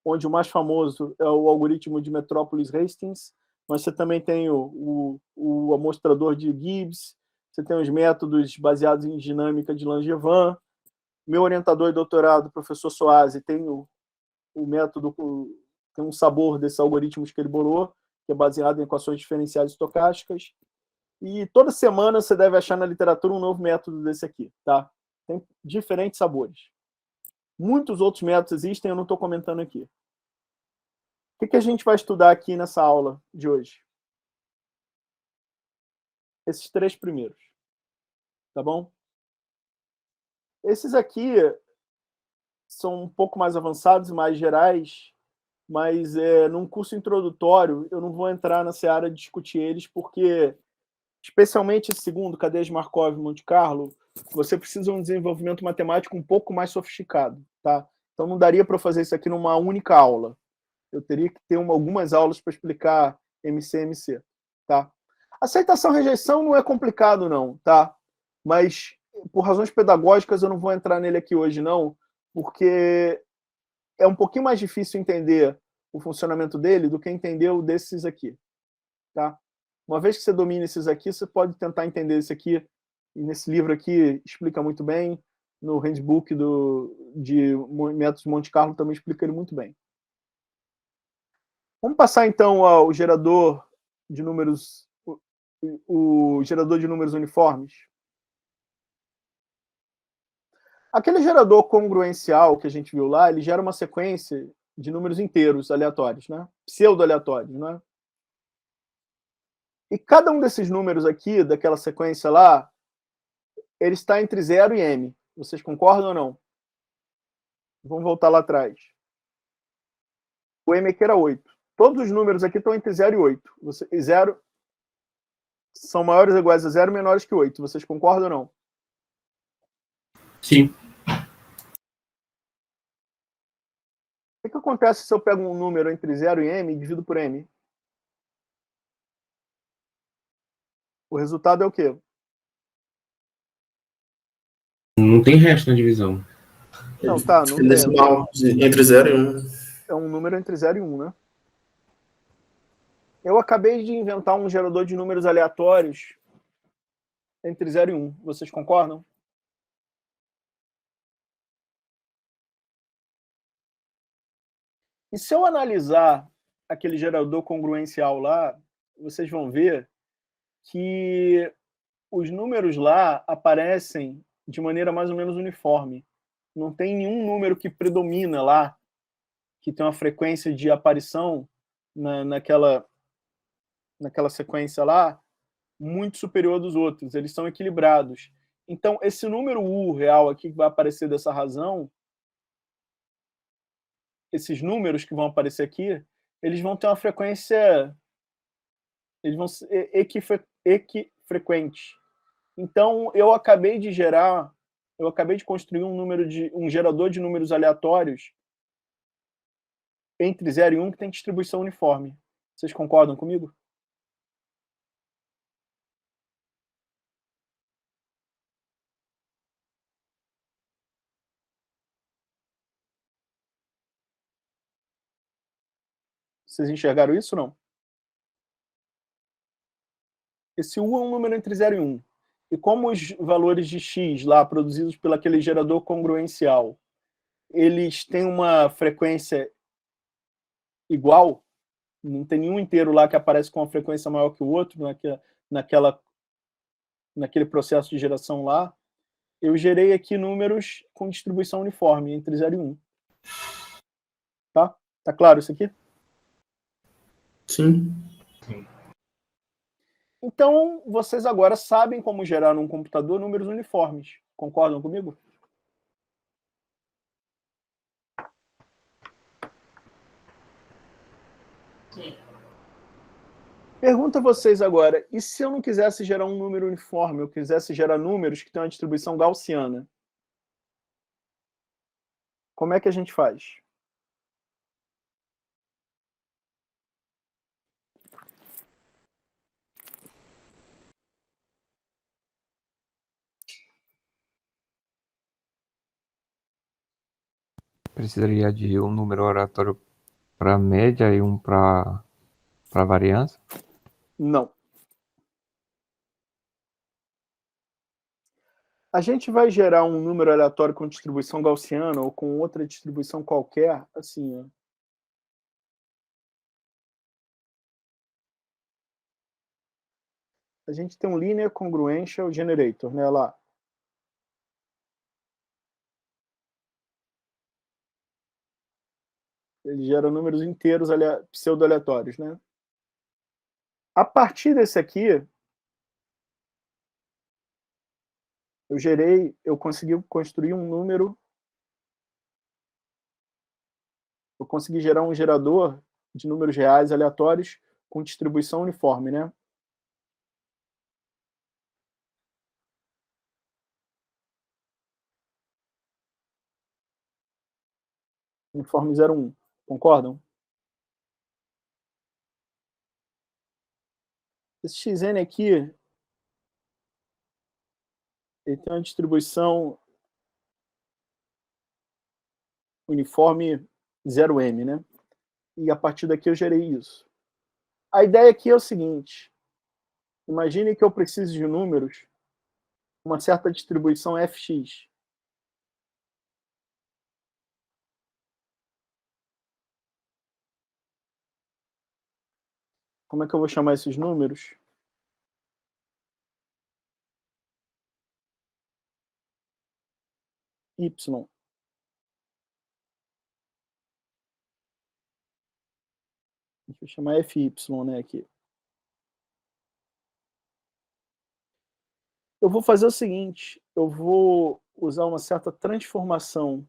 [SPEAKER 1] onde o mais famoso é o algoritmo de Metropolis-Hastings, mas você também tem o amostrador de Gibbs, você tem os métodos baseados em dinâmica de Langevin. Meu orientador de doutorado, o professor Soazi, tem o método, tem um sabor desses algoritmos que ele bolou, que é baseado em equações diferenciais estocásticas. E toda semana você deve achar na literatura um novo método desse aqui, tá? Tem diferentes sabores. Muitos outros métodos existem, eu não estou comentando aqui. O que a gente vai estudar aqui nessa aula de hoje? Esses três primeiros. Tá bom? Esses aqui são um pouco mais avançados e mais gerais, mas num curso introdutório eu não vou entrar na seara de discutir eles, porque, especialmente esse segundo, cadeias Markov e Monte Carlo, você precisa de um desenvolvimento matemático um pouco mais sofisticado. Tá? Então não daria para fazer isso aqui numa única aula. Eu teria que ter algumas aulas para explicar MC. Tá? Aceitação-rejeição não é complicado, não, tá? Mas, por razões pedagógicas, eu não vou entrar nele aqui hoje, não, porque é um pouquinho mais difícil entender o funcionamento dele do que entender o desses aqui. Tá? Uma vez que você domina esses aqui, você pode tentar entender esse aqui, e nesse livro aqui explica muito bem, no handbook de métodos Monte Carlo também explica ele muito bem. Vamos passar, então, ao gerador de números, o gerador de números uniformes. Aquele gerador congruencial que a gente viu lá, ele gera uma sequência de números inteiros aleatórios, né? Pseudo-aleatórios, né? E cada um desses números aqui, daquela sequência lá, ele está entre 0 e m. Vocês concordam ou não? Vamos voltar lá atrás. O m aqui era 8. Todos os números aqui estão entre 0 e 8. 0 são maiores ou iguais a 0 e menores que 8. Vocês concordam ou não?
[SPEAKER 3] Sim.
[SPEAKER 1] O que acontece se eu pego um número entre 0 e m e divido por m? O resultado é o quê?
[SPEAKER 3] Não tem resto na divisão.
[SPEAKER 1] Não, tá, não tem.
[SPEAKER 7] Decimal entre 0 e 1.
[SPEAKER 1] É um número entre 0 e 1, né? Eu acabei de inventar um gerador de números aleatórios entre 0 e 1. Vocês concordam? E se eu analisar aquele gerador congruencial lá, vocês vão ver que os números lá aparecem de maneira mais ou menos uniforme. Não tem nenhum número que predomina lá, que tem uma frequência de aparição naquela sequência lá, muito superior dos outros. Eles são equilibrados. Então, esse número U real aqui que vai aparecer dessa razão, esses números que vão aparecer aqui, eles vão ter uma frequência, eles vão ser equifrequentes. Então, eu acabei de construir um gerador de números aleatórios entre 0 e 1 que tem distribuição uniforme. Vocês concordam comigo? Vocês enxergaram isso ou não? Esse U é um número entre 0 e 1. E como os valores de x lá produzidos pelo aquele gerador congruencial, eles têm uma frequência igual, não tem nenhum inteiro lá que aparece com uma frequência maior que o outro naquele processo de geração lá, eu gerei aqui números com distribuição uniforme entre 0 e 1. Tá? Tá claro isso aqui?
[SPEAKER 7] Sim.
[SPEAKER 1] Então, vocês agora sabem como gerar num computador números uniformes. Concordam comigo?
[SPEAKER 2] Sim.
[SPEAKER 1] Pergunto a vocês agora, e se eu não quisesse gerar um número uniforme, eu quisesse gerar números que têm uma distribuição gaussiana? Como é que a gente faz?
[SPEAKER 8] Precisaria de um número oratório para média e um para variância?
[SPEAKER 1] Não. A gente vai gerar um número aleatório com distribuição gaussiana ou com outra distribuição qualquer, assim, ó. A gente tem um Linear Congruential Generator, né, lá. Ele gera números inteiros pseudo-aleatórios, né? A partir desse aqui, eu consegui construir um número, eu consegui gerar um gerador de números reais aleatórios com distribuição uniforme, né? Uniforme 0,1. Concordam? Esse xn aqui, ele tem uma distribuição uniforme 0m, né? E a partir daqui eu gerei isso. A ideia aqui é o seguinte: imagine que eu preciso de números, uma certa distribuição fx. Como é que eu vou chamar esses números? Y. Deixa eu chamar fy, né, aqui. Eu vou fazer o seguinte, eu vou usar uma certa transformação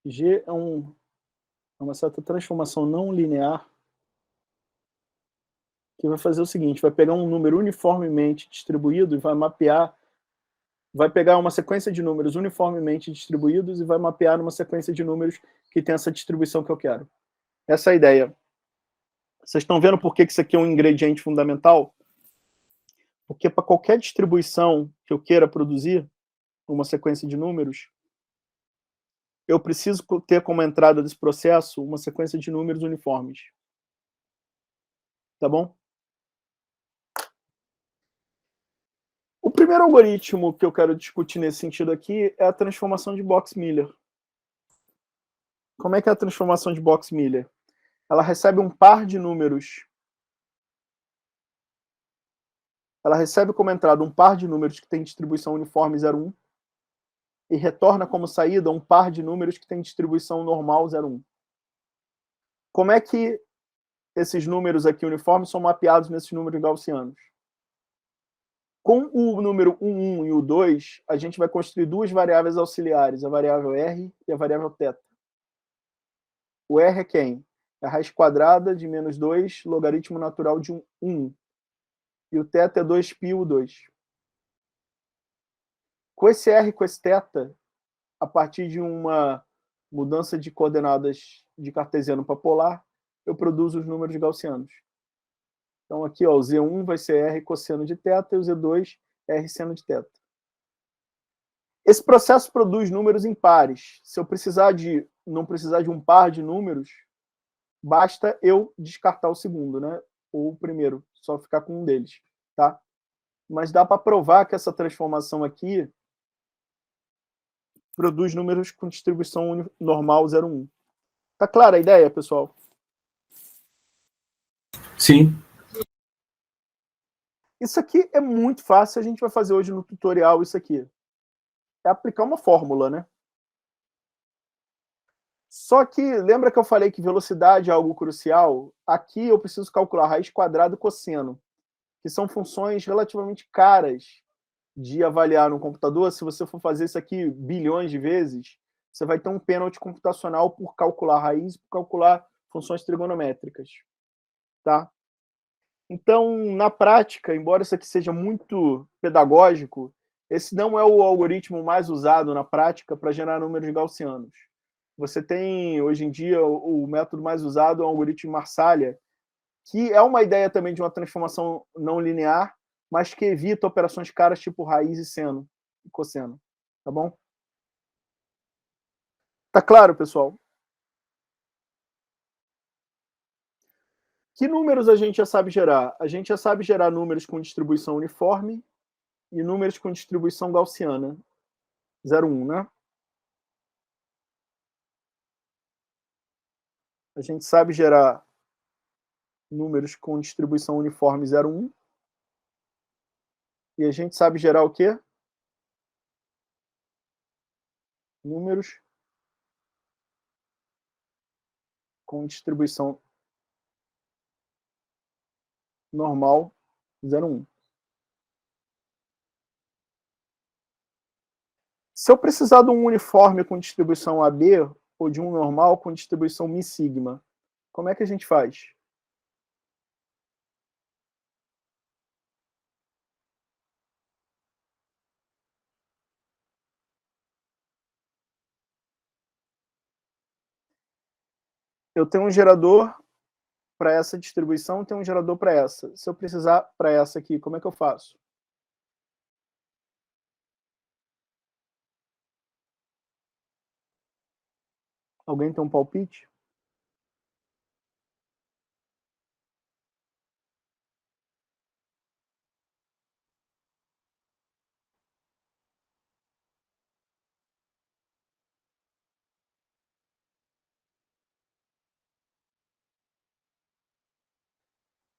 [SPEAKER 1] G é uma certa transformação não linear que vai fazer o seguinte, vai pegar um número uniformemente distribuído e vai mapear, vai pegar uma sequência de números uniformemente distribuídos e vai mapear uma sequência de números que tem essa distribuição que eu quero. Essa é a ideia. Vocês estão vendo por que isso aqui é um ingrediente fundamental? Porque para qualquer distribuição que eu queira produzir, uma sequência de números, eu preciso ter como entrada desse processo uma sequência de números uniformes. Tá bom? primeiro algoritmo que eu quero discutir nesse sentido aqui é a transformação de Box-Miller. Como é que é a transformação de Box-Miller? Ela recebe um par de números. Ela recebe como entrada um par de números que tem distribuição uniforme 0,1 e retorna como saída um par de números que tem distribuição normal 0,1. Como é que esses números aqui uniformes são mapeados nesses números gaussianos? Com o número 1 e o 2, a gente vai construir duas variáveis auxiliares, a variável R e a variável θ. O R é quem? É a raiz quadrada de menos 2, logaritmo natural de 1. E o θ é 2π2. Com esse R e com esse θ, a partir de uma mudança de coordenadas de cartesiano para polar, eu produzo os números gaussianos. Então aqui, ó, o Z1 vai ser R cosseno de θ e o Z2 R seno de θ. Esse processo produz números impares. Se eu não precisar de um par de números, basta eu descartar o segundo, né? Ou o primeiro, só ficar com um deles, tá? Mas dá para provar que essa transformação aqui produz números com distribuição normal 0,1. Tá clara a ideia, pessoal?
[SPEAKER 3] Sim.
[SPEAKER 1] Isso aqui é muito fácil, a gente vai fazer hoje no tutorial isso aqui. É aplicar uma fórmula, né? Só que, lembra que eu falei que velocidade é algo crucial? Aqui eu preciso calcular raiz quadrada e cosseno, que são funções relativamente caras de avaliar no computador. Se você for fazer isso aqui bilhões de vezes, você vai ter um pênalti computacional por calcular raiz e por calcular funções trigonométricas. Tá? Então, na prática, embora isso aqui seja muito pedagógico, esse não é o algoritmo mais usado na prática para gerar números gaussianos. Você tem, hoje em dia, o método mais usado é o algoritmo Marsalla, que é uma ideia também de uma transformação não linear, mas que evita operações caras tipo raiz e seno, e cosseno. Tá bom? Tá claro, pessoal? Que números a gente já sabe gerar? A gente já sabe gerar números com distribuição uniforme e números com distribuição gaussiana. 0,1, né? A gente sabe gerar números com distribuição uniforme 0,1. E a gente sabe gerar o quê? Números com distribuição normal 0,1. Se eu precisar de um uniforme com distribuição AB ou de um normal com distribuição mi sigma, como é que a gente faz? Eu tenho um gerador para essa distribuição, tenho um gerador para essa. Se eu precisar para essa aqui, como é que eu faço? Alguém tem um palpite?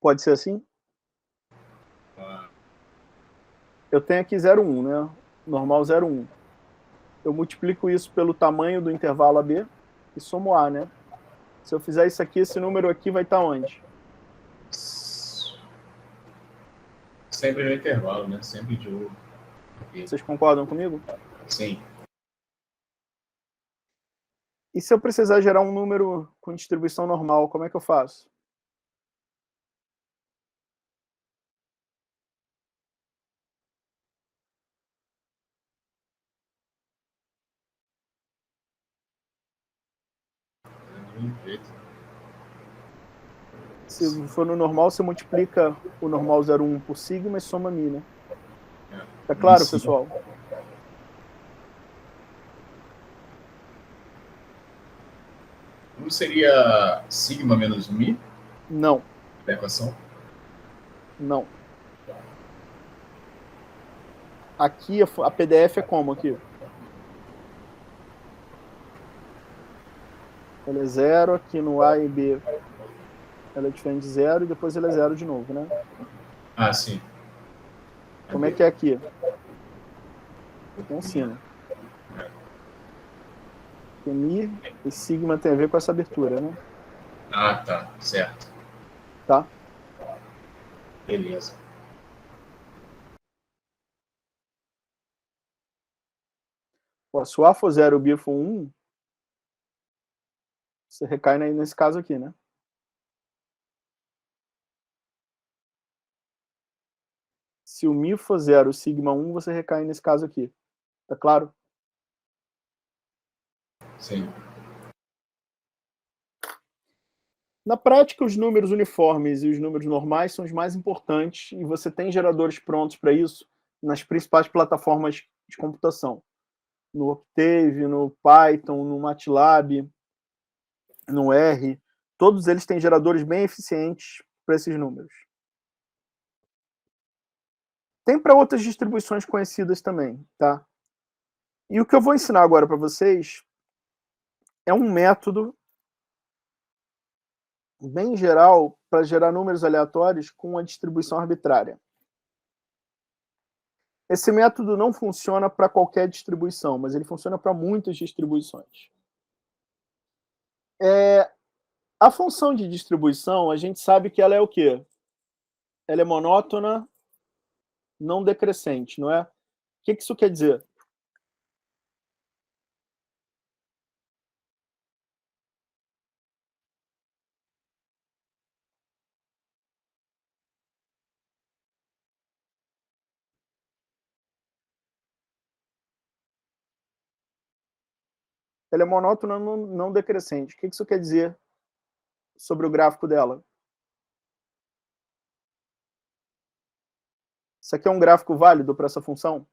[SPEAKER 1] Pode ser assim? Eu tenho aqui 0,1, né? Normal 0,1. Eu multiplico isso pelo tamanho do intervalo AB e somo A, né? Se eu fizer isso aqui, esse número aqui vai estar onde?
[SPEAKER 2] Sempre no intervalo, né? Sempre de ouro.
[SPEAKER 1] Vocês concordam comigo?
[SPEAKER 2] Sim.
[SPEAKER 1] E se eu precisar gerar um número com distribuição normal, como é que eu faço? Se for no normal, você multiplica o normal 0,1 por sigma e soma mi, né? Tá claro,
[SPEAKER 2] Isso.
[SPEAKER 1] pessoal?
[SPEAKER 2] Não seria sigma menos mi
[SPEAKER 1] Não,
[SPEAKER 2] da equação?
[SPEAKER 1] não. Aqui a PDF é como aqui? Ela é 0, aqui no A e B ela é diferente de 0 e depois ela é 0 de novo, né?
[SPEAKER 2] Ah, sim.
[SPEAKER 1] Como é que é aqui? Com sino. Porque Mi e sigma tem a ver com essa abertura, né?
[SPEAKER 2] Ah, tá. Certo.
[SPEAKER 1] Tá?
[SPEAKER 2] Beleza.
[SPEAKER 1] Ó, se o A for 0 e o B for 1, você recai nesse caso aqui, né? Se o Mi for 0 e o sigma 1, você recai nesse caso aqui. Tá claro?
[SPEAKER 2] Sim.
[SPEAKER 1] Na prática, os números uniformes e os números normais são os mais importantes e você tem geradores prontos para isso nas principais plataformas de computação. No Octave, no Python, no MATLAB, no R. Todos eles têm geradores bem eficientes para esses números. Tem para outras distribuições conhecidas também, tá? E o que eu vou ensinar agora para vocês é um método bem geral para gerar números aleatórios com uma distribuição arbitrária. Esse método não funciona para qualquer distribuição, mas ele funciona para muitas distribuições. A função de distribuição, a gente sabe que ela é o quê? Ela é monótona, não decrescente, não é? O que isso quer dizer? Ela é monótona, não decrescente. O que isso quer dizer sobre o gráfico dela? Isso aqui é um gráfico válido para essa função?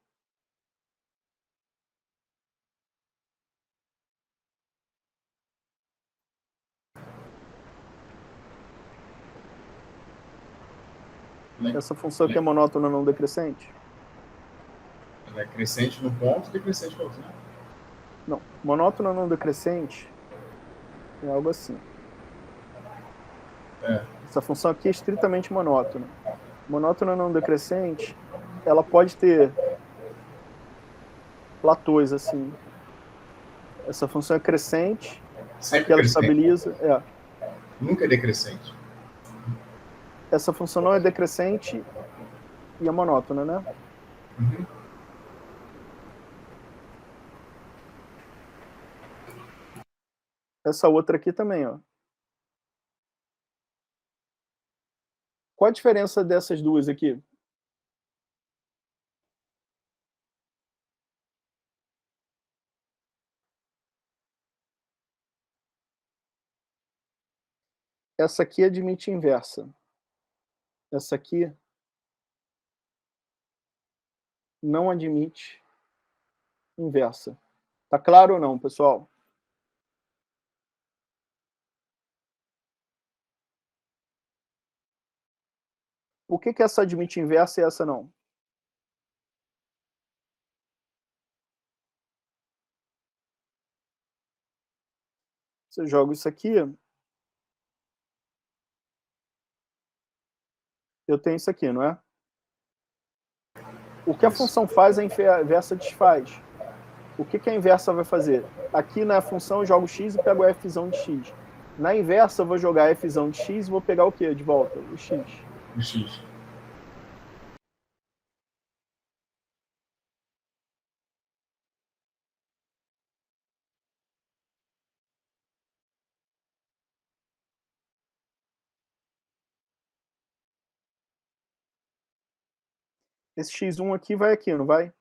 [SPEAKER 1] Essa função aqui é monótona, não decrescente?
[SPEAKER 2] Ela é crescente num ponto e decrescente no outro, né?
[SPEAKER 1] Não. Monótona, não decrescente é algo assim. Essa função aqui é estritamente monótona. Monótona, não decrescente, ela pode ter platôs assim. Essa função é crescente,
[SPEAKER 2] Sempre
[SPEAKER 1] aqui ela
[SPEAKER 2] crescente.
[SPEAKER 1] estabiliza.
[SPEAKER 2] Nunca é decrescente.
[SPEAKER 1] Essa função não é decrescente e é monótona, né?
[SPEAKER 2] Uhum.
[SPEAKER 1] Essa outra aqui também, ó. Qual a diferença dessas duas aqui? Essa aqui admite inversa. Essa aqui não admite inversa. Tá claro ou não, pessoal? Por que essa admite inversa e essa não? Você joga isso aqui, eu tenho isso aqui, não é? O que a função faz, a inversa desfaz. O que a inversa vai fazer? Aqui na função eu jogo x e pego a fzão de x. Na inversa eu vou jogar a fzão de x e vou pegar o quê de volta? O x.
[SPEAKER 2] O X.
[SPEAKER 1] Esse x1 aqui vai aqui, não vai?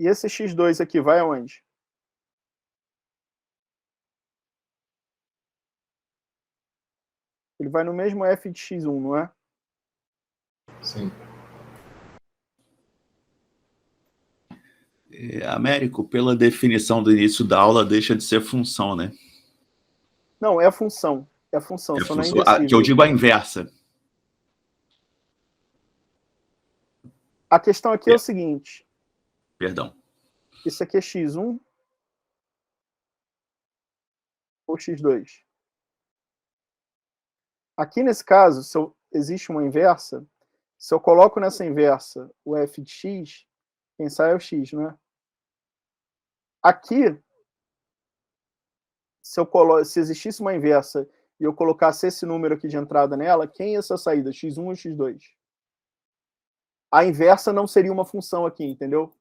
[SPEAKER 1] E esse x2 aqui vai aonde? Ele vai no mesmo f de x1, não é?
[SPEAKER 2] Sim.
[SPEAKER 9] Américo, pela definição do início da aula, deixa de ser função, né?
[SPEAKER 1] Não, é a função. É a função, só não é
[SPEAKER 9] Que eu
[SPEAKER 1] indecível.
[SPEAKER 9] digo a inversa.
[SPEAKER 1] A questão aqui é o seguinte.
[SPEAKER 9] Perdão.
[SPEAKER 1] Isso aqui é x1 ou x2? Aqui nesse caso, se existe uma inversa, se eu coloco nessa inversa o f de x, quem sai é o x, não é? Aqui, se existisse uma inversa e eu colocasse esse número aqui de entrada nela, quem é essa saída? x1 ou x2? A inversa não seria uma função aqui, entendeu?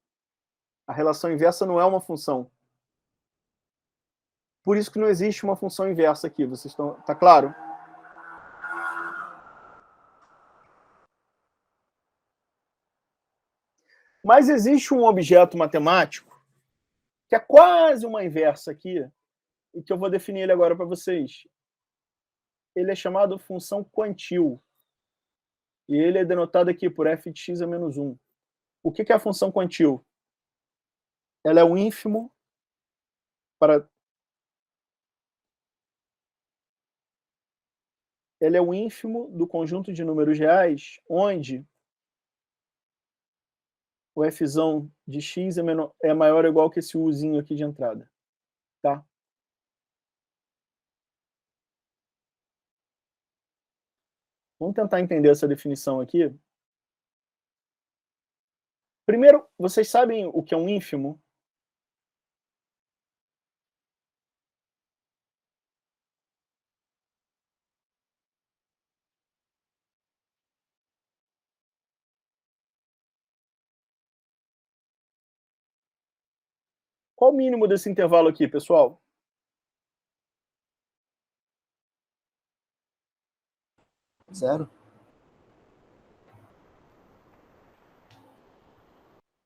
[SPEAKER 1] A relação inversa não é uma função. Por isso que não existe uma função inversa aqui. Vocês estão... Tá claro? Mas existe um objeto matemático que é quase uma inversa aqui, e que eu vou definir ele agora para vocês. Ele é chamado função quantil. E ele é denotado aqui por f de x a menos 1. O que é a função quantil? Ela é o ínfimo para... Ela é o ínfimo do conjunto de números reais, onde o fzão de x é maior ou igual que esse uzinho aqui de entrada. Tá? Vamos tentar entender essa definição aqui. Primeiro, vocês sabem o que é um ínfimo? Qual o mínimo desse intervalo aqui, pessoal?
[SPEAKER 4] Zero.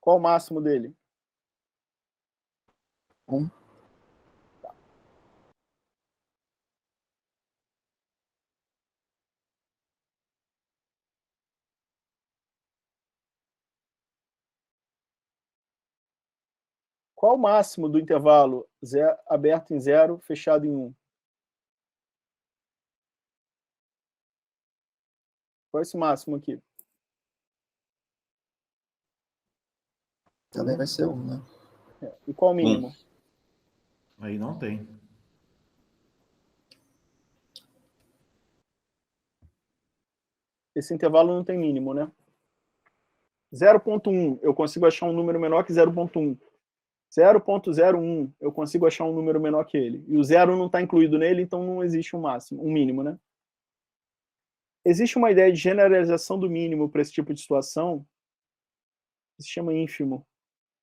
[SPEAKER 1] Qual o máximo dele?
[SPEAKER 4] 1.
[SPEAKER 1] Qual o máximo do intervalo aberto em 0, fechado em 1? Qual é esse máximo aqui?
[SPEAKER 4] Também vai ser 1, né?
[SPEAKER 1] E qual o mínimo?
[SPEAKER 2] Aí não tem.
[SPEAKER 1] Esse intervalo não tem mínimo, né? 0.1, eu consigo achar um número menor que 0.1. 0.01, eu consigo achar um número menor que ele. E o 0 não está incluído nele, então não existe um máximo, um mínimo, né? Existe uma ideia de generalização do mínimo para esse tipo de situação, que se chama ínfimo.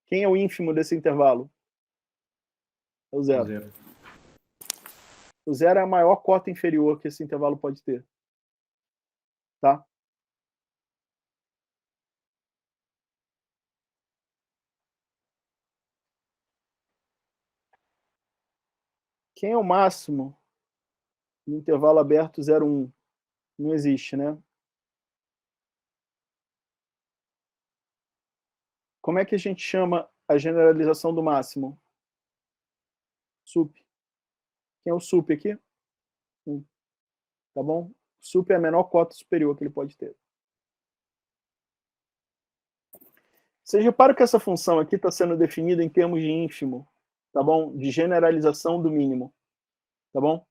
[SPEAKER 1] Quem é o ínfimo desse intervalo? É o 0. O 0 é a maior cota inferior que esse intervalo pode ter. Tá? Quem é o máximo no intervalo aberto 0,1? Não existe, né? Como é que a gente chama a generalização do máximo? Sup. Quem é o sup aqui? 1. Tá bom? Sup é a menor cota superior que ele pode ter. Vocês reparam que essa função aqui está sendo definida em termos de ínfimo, tá bom? De generalização do mínimo, tá bom?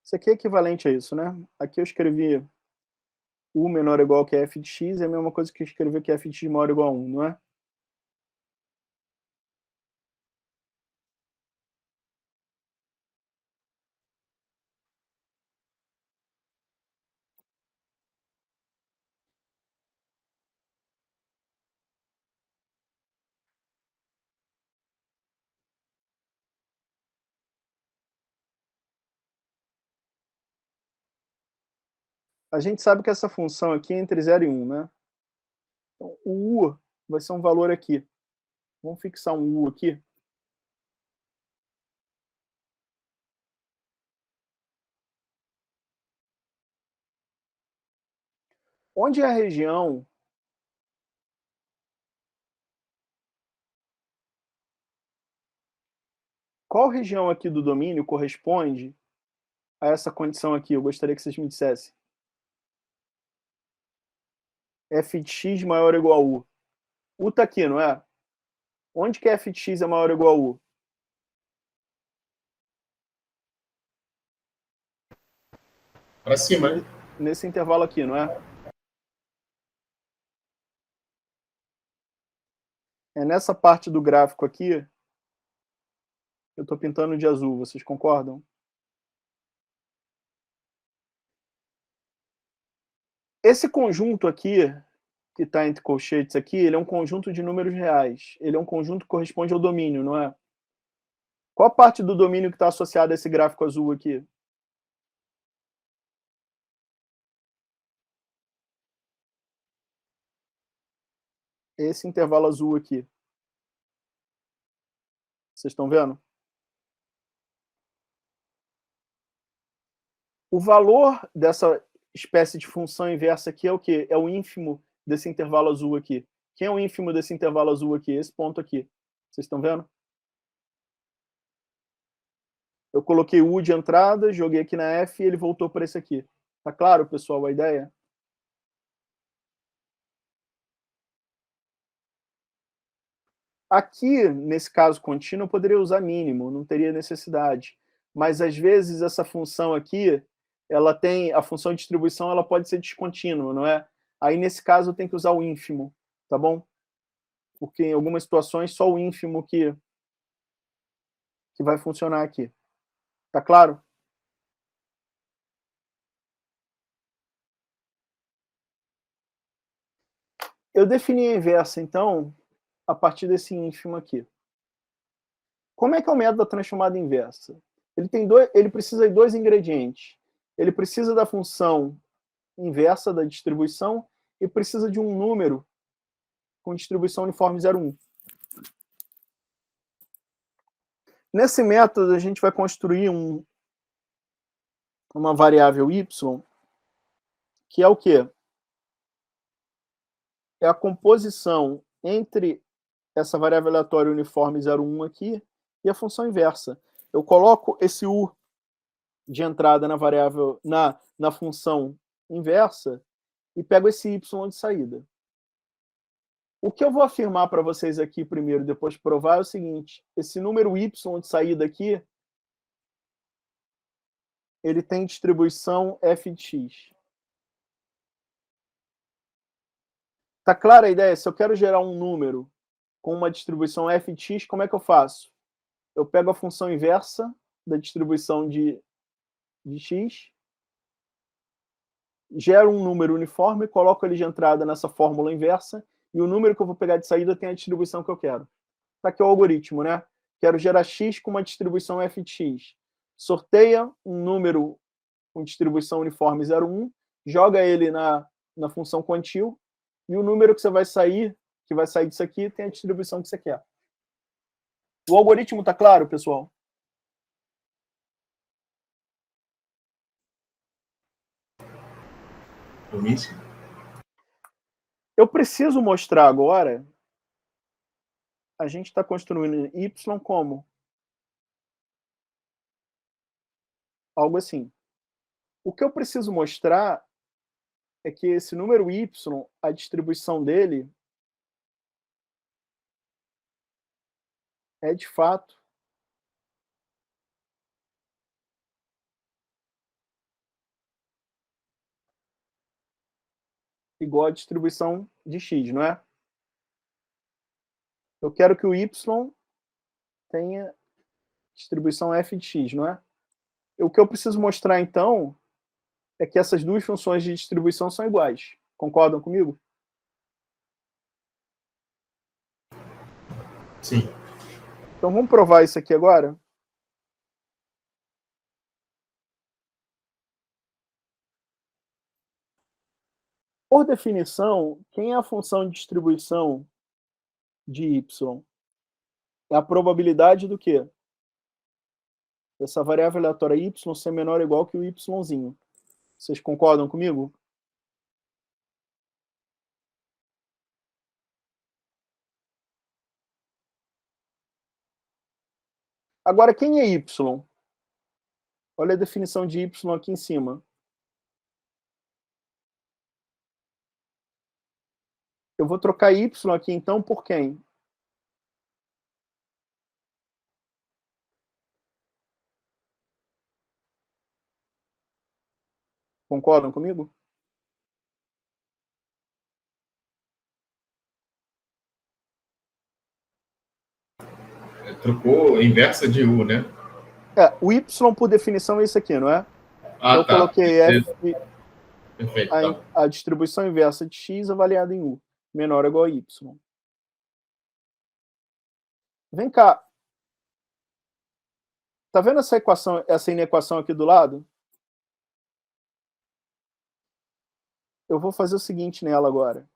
[SPEAKER 1] Isso aqui é equivalente a isso, né? Aqui eu escrevi u menor ou igual que f de x, é a mesma coisa que escrever que f de x maior ou igual a 1, não é? A gente sabe que essa função aqui é entre 0 e 1, né? Então, o U vai ser um valor aqui. Vamos fixar um U aqui. Onde é a região qual região aqui do domínio corresponde a essa condição aqui? Eu gostaria que vocês me dissessem. f de x maior ou igual a u. U está aqui, não é? Onde que f de x é maior ou igual a u?
[SPEAKER 2] Para cima, né?
[SPEAKER 1] Nesse intervalo aqui, não é? É nessa parte do gráfico aqui. Eu estou pintando de azul, vocês concordam? Esse conjunto aqui, que está entre colchetes aqui, ele é um conjunto de números reais. Ele é um conjunto que corresponde ao domínio, não é? Qual a parte do domínio que está associada a esse gráfico azul aqui? Esse intervalo azul aqui. Vocês estão vendo? O valor dessa espécie de função inversa aqui é o quê? É o ínfimo desse intervalo azul aqui. Quem é o ínfimo desse intervalo azul aqui? Esse ponto aqui. Vocês estão vendo? Eu coloquei o U de entrada, joguei aqui na F e ele voltou para esse aqui. Tá claro, pessoal, a ideia? Aqui, nesse caso contínuo, eu poderia usar mínimo, não teria necessidade. Mas, às vezes, essa função aqui, ela tem, a função de distribuição ela pode ser descontínua, não é? Aí, nesse caso, eu tenho que usar o ínfimo, tá bom? Porque, em algumas situações, só o ínfimo que vai funcionar aqui. Tá claro? Eu defini a inversa, então, a partir desse ínfimo aqui. Como é que é o método da transformada inversa? Ele precisa de dois ingredientes. Ele precisa da função inversa da distribuição e precisa de um número com distribuição uniforme 0,1. Nesse método, a gente vai construir uma variável y, que é o quê? É a composição entre essa variável aleatória uniforme 0,1 aqui e a função inversa. Eu coloco esse u de entrada na variável, na função inversa e pego esse y de saída. O que eu vou afirmar para vocês aqui primeiro, depois provar, é o seguinte: esse número y de saída aqui, ele tem distribuição f de x. Tá clara a ideia? Se eu quero gerar um número com uma distribuição f de x, como é que eu faço? Eu pego a função inversa da distribuição de x, gero um número uniforme, coloco ele de entrada nessa fórmula inversa, e o número que eu vou pegar de saída tem a distribuição que eu quero. Tá aqui o algoritmo, né? Quero gerar x com uma distribuição f de x. Sorteia um número com distribuição uniforme 0,1, joga ele na função quantil, e o número que vai sair disso aqui, tem a distribuição que você quer. O algoritmo tá claro, pessoal? Eu preciso mostrar agora, a gente está construindo y como algo assim. O que eu preciso mostrar é que esse número y, a distribuição dele é de fato igual à distribuição de x, não é? Eu quero que o y tenha distribuição f de x, não é? O que eu preciso mostrar, então, é que essas duas funções de distribuição são iguais. Concordam comigo?
[SPEAKER 2] Sim.
[SPEAKER 1] Então, vamos provar isso aqui agora? Por definição, quem é a função de distribuição de y? É a probabilidade do quê? Essa variável aleatória y ser menor ou igual que o yzinho. Vocês concordam comigo? Agora, quem é y? Olha a definição de y aqui em cima. Eu vou trocar y aqui, então, por quem? Concordam comigo?
[SPEAKER 2] Trocou inversa de U, né?
[SPEAKER 1] O y, por definição, é isso aqui, não é?
[SPEAKER 2] Ah,
[SPEAKER 1] Eu
[SPEAKER 2] tá.
[SPEAKER 1] coloquei f,
[SPEAKER 2] Perfeito, tá.
[SPEAKER 1] a distribuição inversa de x avaliada em u, menor ou igual a y. Vem cá. Tá vendo essa equação, essa inequação aqui do lado? Eu vou fazer o seguinte nela agora.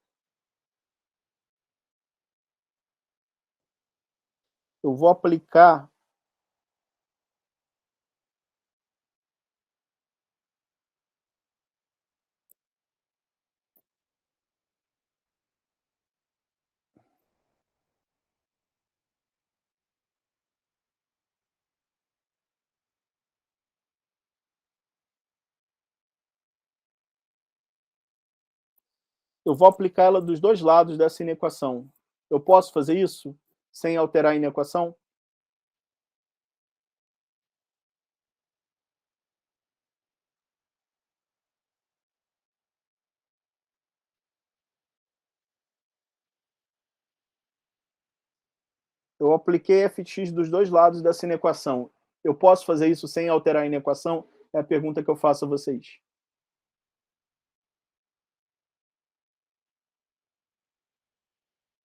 [SPEAKER 1] Eu vou aplicar ela dos dois lados dessa inequação. Eu posso fazer isso sem alterar a inequação? Eu apliquei fx dos dois lados dessa inequação. Eu posso fazer isso sem alterar a inequação? É a pergunta que eu faço a vocês.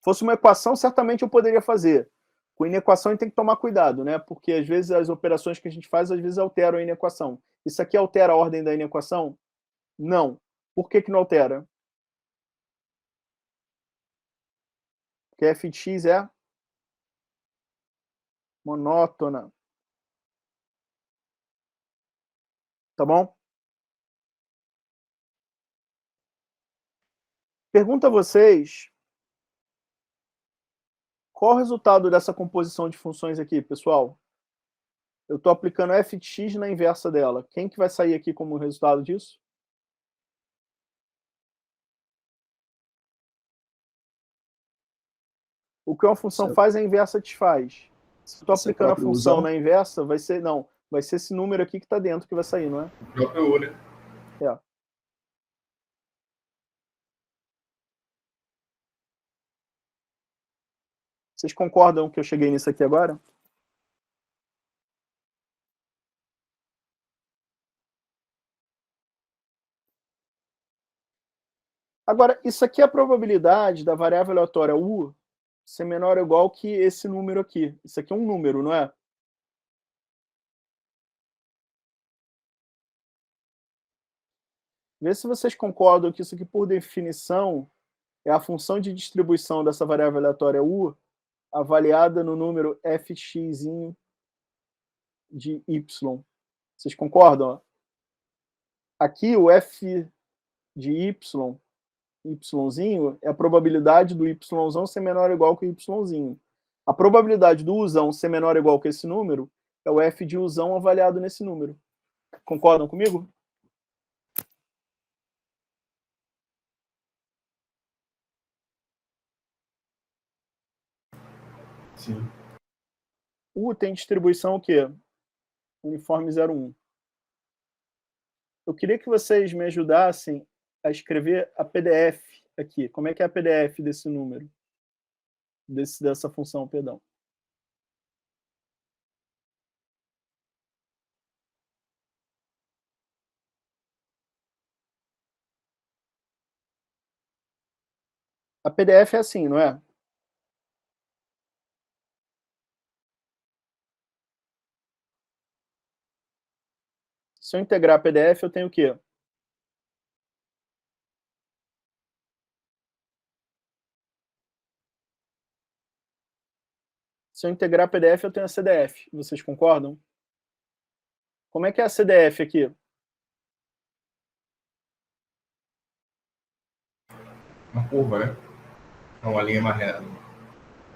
[SPEAKER 1] Fosse uma equação, certamente eu poderia fazer. Com inequação, a gente tem que tomar cuidado, né? Porque às vezes as operações que a gente faz, às vezes alteram a inequação. Isso aqui altera a ordem da inequação? Não. Por que não altera? Porque f de x é monótona. Tá bom? Pergunto a vocês, qual o resultado dessa composição de funções aqui, pessoal? Eu estou aplicando f de x na inversa dela. Quem que vai sair aqui como resultado disso? O que uma função faz, a inversa desfaz. Se eu estou aplicando a função na inversa, vai ser esse número aqui que está dentro que vai sair, não é?
[SPEAKER 2] O próprio U, né?
[SPEAKER 1] É. Vocês concordam que eu cheguei nisso aqui agora? Agora, isso aqui é a probabilidade da variável aleatória u ser menor ou igual que esse número aqui. Isso aqui é um número, não é? Vê se vocês concordam que isso aqui, por definição, é a função de distribuição dessa variável aleatória u avaliada no número fx de y. Vocês concordam? Aqui o f de yzinho, é a probabilidade do yzão ser menor ou igual que o yzinho. A probabilidade do uzão ser menor ou igual que esse número é o f de uzão avaliado nesse número. Concordam comigo?
[SPEAKER 2] Sim.
[SPEAKER 1] U tem distribuição o quê? Uniforme 0,1. Eu queria que vocês me ajudassem a escrever a PDF aqui. Como é que é a PDF desse número? Dessa função, perdão. A PDF é assim, não é? Se eu integrar a PDF, eu tenho o quê? Se eu integrar PDF, eu tenho a CDF. Vocês concordam? Como é que é a CDF aqui?
[SPEAKER 2] Uma curva, né? É uma linha mais reta.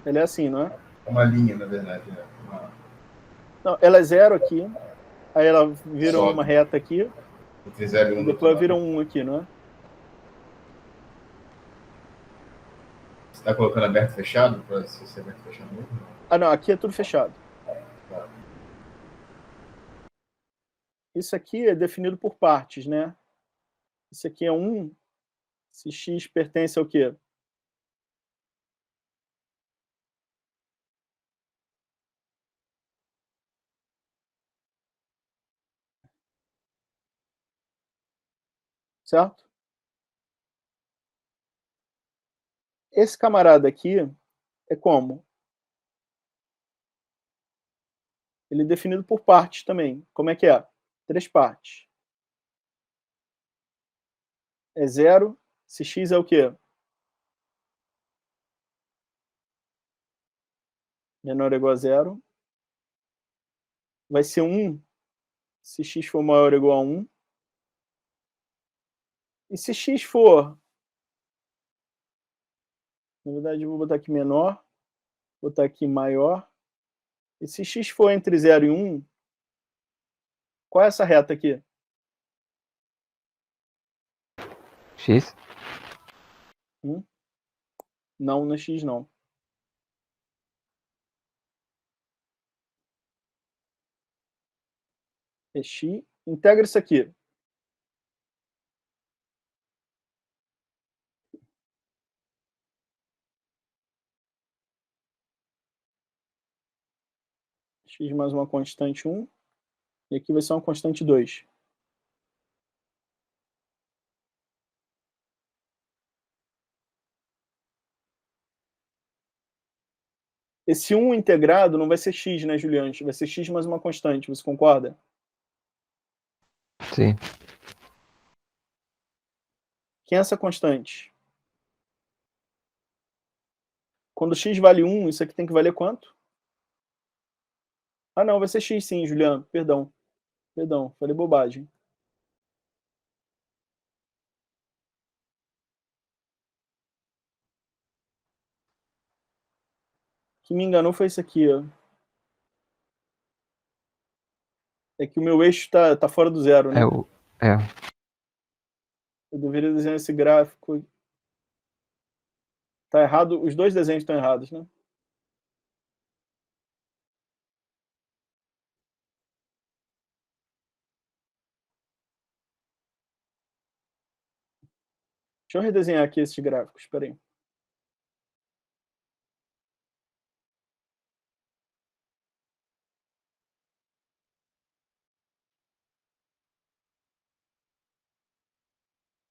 [SPEAKER 1] Ela é assim, não é?
[SPEAKER 2] Uma linha, na verdade. Né?
[SPEAKER 1] Não, ela é 0 aqui, aí ela vira
[SPEAKER 2] Sobe.
[SPEAKER 1] uma reta aqui,
[SPEAKER 2] Entre 0 e 1
[SPEAKER 1] e
[SPEAKER 2] do
[SPEAKER 1] depois
[SPEAKER 2] outro
[SPEAKER 1] vira
[SPEAKER 2] lado.
[SPEAKER 1] 1 aqui, não é?
[SPEAKER 2] Você está colocando aberto e fechado? Para ser aberto e fechado mesmo?
[SPEAKER 1] Ah, não, aqui é tudo fechado. Isso aqui é definido por partes, né? Isso aqui é 1. Se x pertence ao quê? Certo? Esse camarada aqui é como? Ele é definido por partes também. Como é que é? 3 partes. É 0. Se x é o quê? Menor ou igual a 0. Vai ser 1 se x for maior ou igual a 1. E se x for... Na verdade, eu vou botar aqui menor. Botar aqui maior. E se x for entre 0 e 1, qual é essa reta aqui?
[SPEAKER 8] X?
[SPEAKER 1] Não, não é x não. É x. Integra isso aqui. X mais uma constante 1. E aqui vai ser uma constante 2. Esse 1 integrado não vai ser x, né, Juliano? Vai ser x mais uma constante. Você concorda?
[SPEAKER 8] Sim.
[SPEAKER 1] Quem é essa constante? Quando x vale 1, isso aqui tem que valer quanto? Ah, não, vai ser x sim, Juliano. Perdão. Perdão, falei bobagem. O que me enganou foi isso aqui, ó. É que o meu eixo tá fora do zero, né?
[SPEAKER 8] É.
[SPEAKER 1] Eu deveria desenhar esse gráfico. Tá errado, os dois desenhos estão errados, né? Deixa eu redesenhar aqui esses gráficos, espera aí.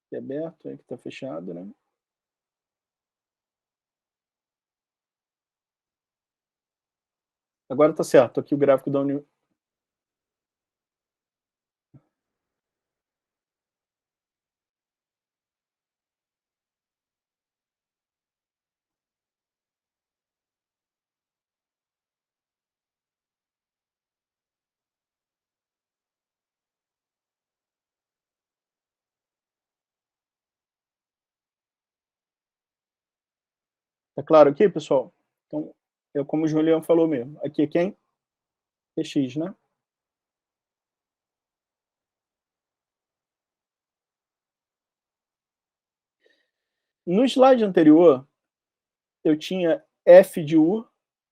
[SPEAKER 1] Aqui é aberto, aqui tá fechado, né? Agora tá certo, aqui o gráfico da União. Tá claro aqui, pessoal? Então, é como o Julião falou mesmo. Aqui é quem? É x, né? No slide anterior, eu tinha f de u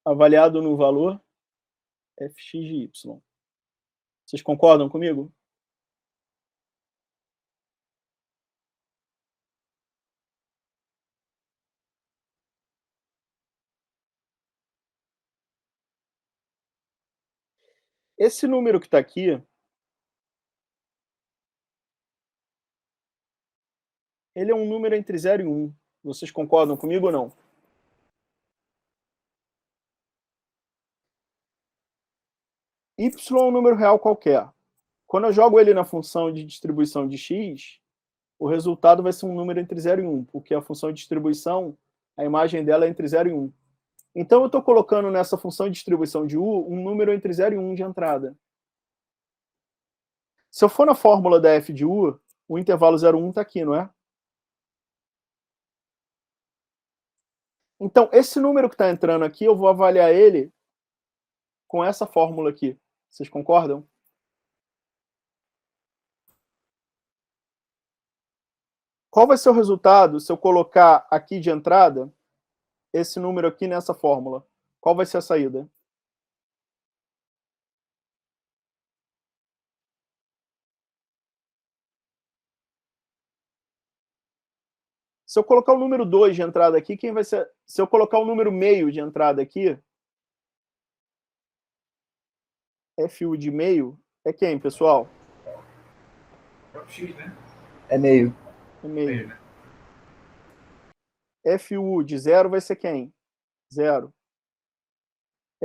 [SPEAKER 1] avaliado no valor fx de y. Vocês concordam comigo? Esse número que está aqui, ele é um número entre 0 e 1. Vocês concordam comigo ou não? Y é um número real qualquer. Quando eu jogo ele na função de distribuição de x, o resultado vai ser um número entre 0 e 1, porque a função de distribuição, a imagem dela é entre 0 e 1. Então, eu estou colocando nessa função de distribuição de U um número entre 0 e 1 de entrada. Se eu for na fórmula da f de U, o intervalo 0, 1 está aqui, não é? Então, esse número que está entrando aqui, eu vou avaliar ele com essa fórmula aqui. Vocês concordam? Qual vai ser o resultado se eu colocar aqui de entrada esse número aqui nessa fórmula? Qual vai ser a saída? Se eu colocar o número 2 de entrada aqui, quem vai ser? Se eu colocar o número meio de entrada aqui, FU de meio é quem, pessoal?
[SPEAKER 2] X, né?
[SPEAKER 4] É meio.
[SPEAKER 1] É meio.
[SPEAKER 2] Né?
[SPEAKER 1] FU de 0 vai ser quem? 0.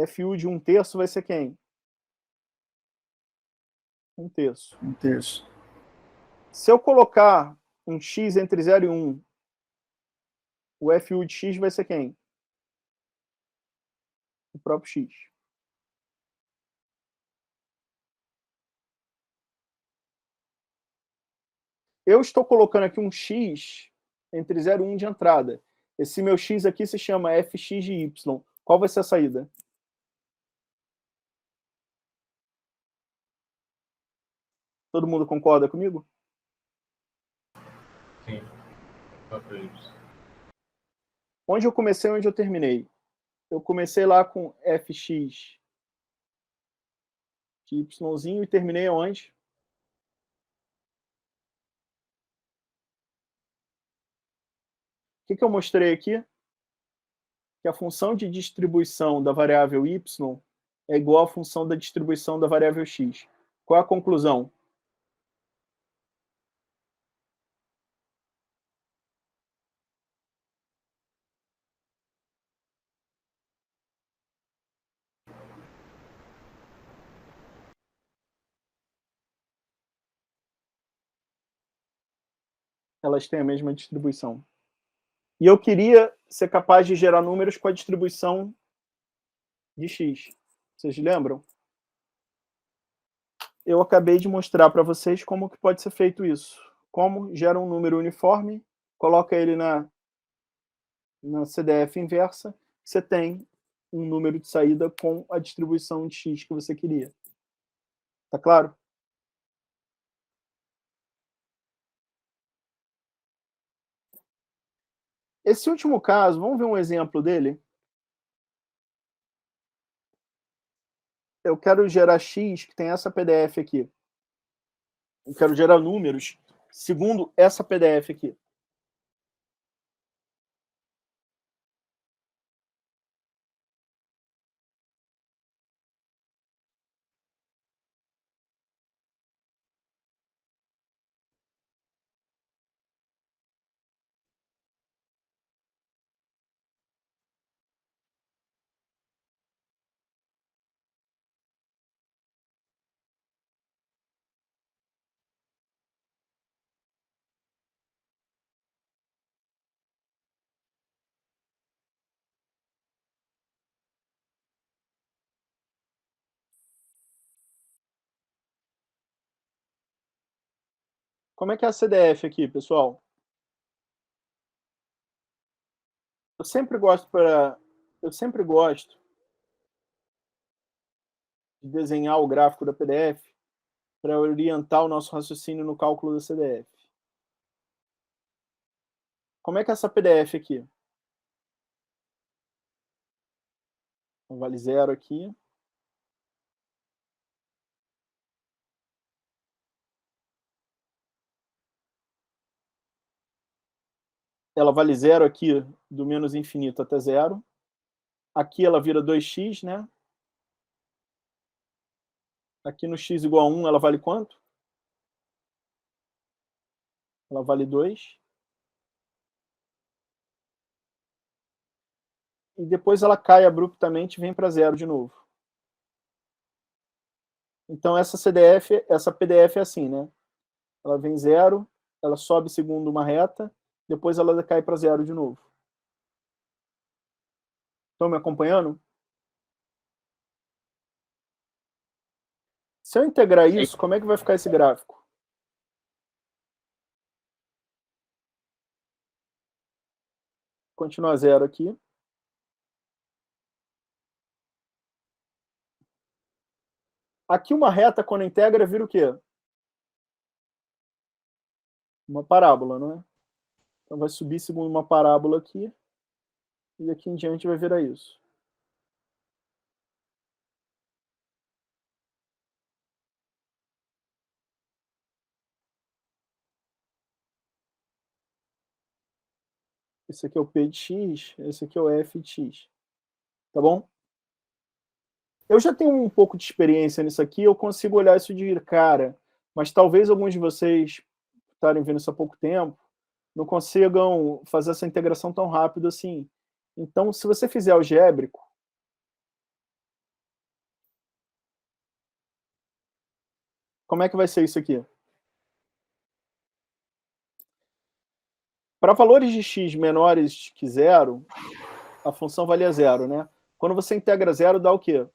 [SPEAKER 1] FU de 1/3 vai ser quem? 1/3.
[SPEAKER 4] 1/3.
[SPEAKER 1] Se eu colocar um x entre 0 e 1, o FU de x vai ser quem? O próprio x. Eu estou colocando aqui um x entre 0 e 1 de entrada. Esse meu x aqui se chama fx de y. Qual vai ser a saída? Todo mundo concorda comigo?
[SPEAKER 2] Sim.
[SPEAKER 1] Onde eu comecei e onde eu terminei? Eu comecei lá com fx de yzinho e terminei aonde? O que eu mostrei aqui? Que a função de distribuição da variável y é igual à função da distribuição da variável x. Qual é a conclusão? Elas têm a mesma distribuição. E eu queria ser capaz de gerar números com a distribuição de x. Vocês lembram? Eu acabei de mostrar para vocês como que pode ser feito isso. Como gera um número uniforme, coloca ele na CDF inversa, você tem um número de saída com a distribuição de x que você queria. Tá claro? Esse último caso, vamos ver um exemplo dele? Eu quero gerar x, que tem essa PDF aqui. Eu quero gerar números segundo essa PDF aqui. Como é que é a CDF aqui, pessoal? Eu sempre gosto de desenhar o gráfico da PDF para orientar o nosso raciocínio no cálculo da CDF. Como é que é essa PDF aqui? Então, vale 0 aqui. Ela vale 0 aqui, do menos infinito até 0. Aqui ela vira 2x, né? Aqui no x igual a 1, ela vale quanto? Ela vale 2. E depois ela cai abruptamente e vem para 0 de novo. Então essa PDF é assim, né? Ela vem 0, ela sobe segundo uma reta, depois ela cai para 0 de novo. Então Estão me acompanhando? Se eu integrar isso, como é que vai ficar esse gráfico? Continua zero aqui. Aqui uma reta, quando integra, vira o quê? Uma parábola, não é? Então vai subir segundo uma parábola aqui. E aqui em diante vai virar isso. Esse aqui é o P de x, esse aqui é o F de x. Tá bom? Eu já tenho um pouco de experiência nisso aqui, eu consigo olhar isso de cara, mas talvez alguns de vocês estarem vendo isso há pouco tempo, não consigam fazer essa integração tão rápido assim. Então, se você fizer algébrico, como é que vai ser isso aqui? Para valores de x menores que zero, a função valia zero, né? Quando você integra zero, dá o quê?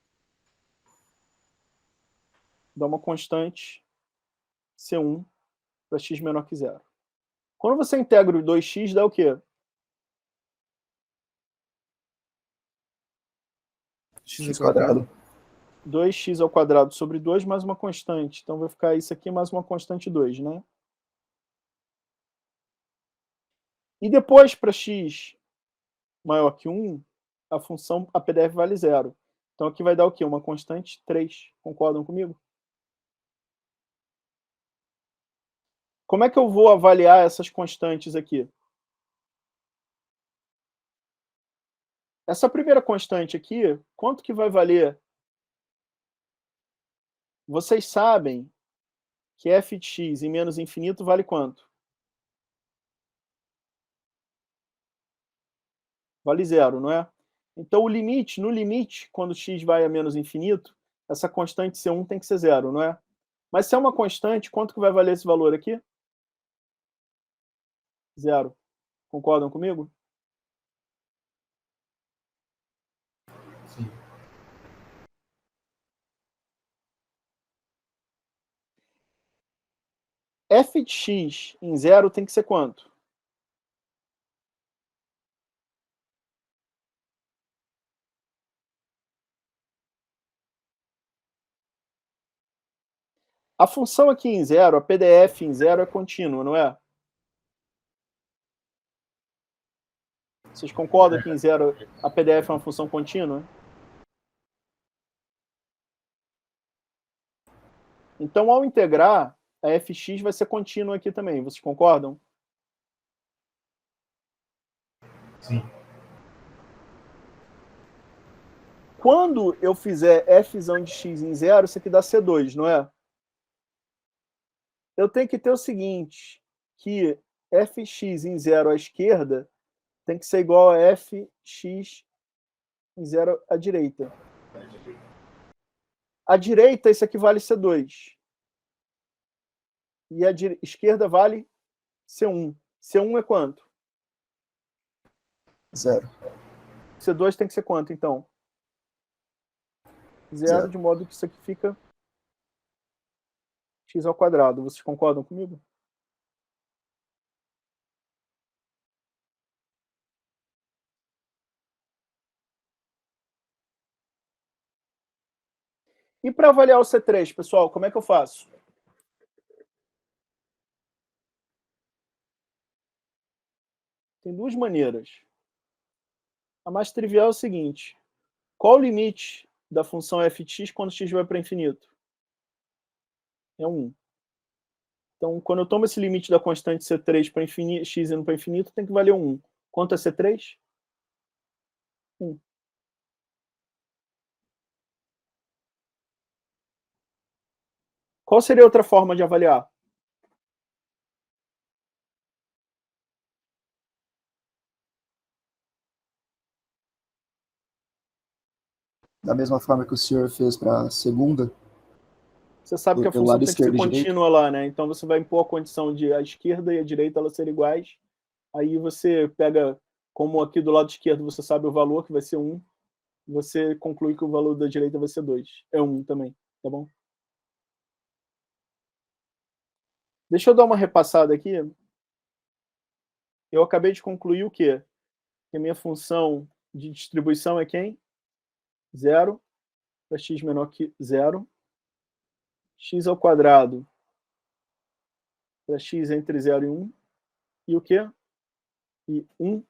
[SPEAKER 1] Dá uma constante C1 para x menor que zero. Quando você integra o 2x, dá o quê?
[SPEAKER 4] X quadrado.
[SPEAKER 1] 2x ao quadrado sobre 2 mais uma constante. Então vai ficar isso aqui mais uma constante 2, né? E depois, para x maior que 1, a função a PDF vale zero. Então aqui vai dar o quê? Uma constante 3. Concordam comigo? Como é que eu vou avaliar essas constantes aqui? Essa primeira constante aqui, quanto que vai valer? Vocês sabem que f de x em menos infinito vale quanto? Vale zero, não é? Então, no limite, quando x vai a menos infinito, essa constante C1 tem que ser zero, não é? Mas se é uma constante, quanto que vai valer esse valor aqui? Zero. Concordam comigo?
[SPEAKER 2] Sim.
[SPEAKER 1] F de x em zero tem que ser quanto? A função aqui em zero, a PDF em zero é contínua, não é? Vocês concordam que em zero a PDF é uma função contínua? Então, ao integrar, a fx vai ser contínua aqui também. Vocês concordam?
[SPEAKER 2] Sim.
[SPEAKER 1] Quando eu fizer f de x em zero, isso aqui dá C2, não é? Eu tenho que ter o seguinte, que fx em zero à esquerda tem que ser igual a fx em zero à direita. À direita, isso aqui vale C2. E a esquerda vale C1. C1 é quanto?
[SPEAKER 4] Zero.
[SPEAKER 1] C2 tem que ser quanto, então? Zero, de modo que isso aqui fica x ao quadrado. Vocês concordam comigo? E para avaliar o C3, pessoal, como é que eu faço? Tem duas maneiras. A mais trivial é o seguinte. Qual o limite da função f de x quando x vai para infinito? É 1. Então, quando eu tomo esse limite da constante C3 para infinito, x indo para infinito, tem que valer 1. Quanto é C3? 1. Qual seria outra forma de avaliar?
[SPEAKER 4] Da mesma forma que o senhor fez para a segunda,
[SPEAKER 1] Você sabe que a
[SPEAKER 4] pelo
[SPEAKER 1] função
[SPEAKER 4] lado
[SPEAKER 1] tem que ser
[SPEAKER 4] esquerdo e direito?
[SPEAKER 1] contínua lá, né? Então você vai impor a condição de a esquerda e a direita elas serem iguais. Aí você pega, como aqui do lado esquerdo você sabe o valor, que vai ser 1, você conclui que o valor da direita vai ser 2. É 1 também, tá bom? Deixa eu dar uma repassada aqui. Eu acabei de concluir o quê? Que a minha função de distribuição é quem? 0 para x menor que 0. X ao quadrado para x entre 0 e 1. E o quê? E 1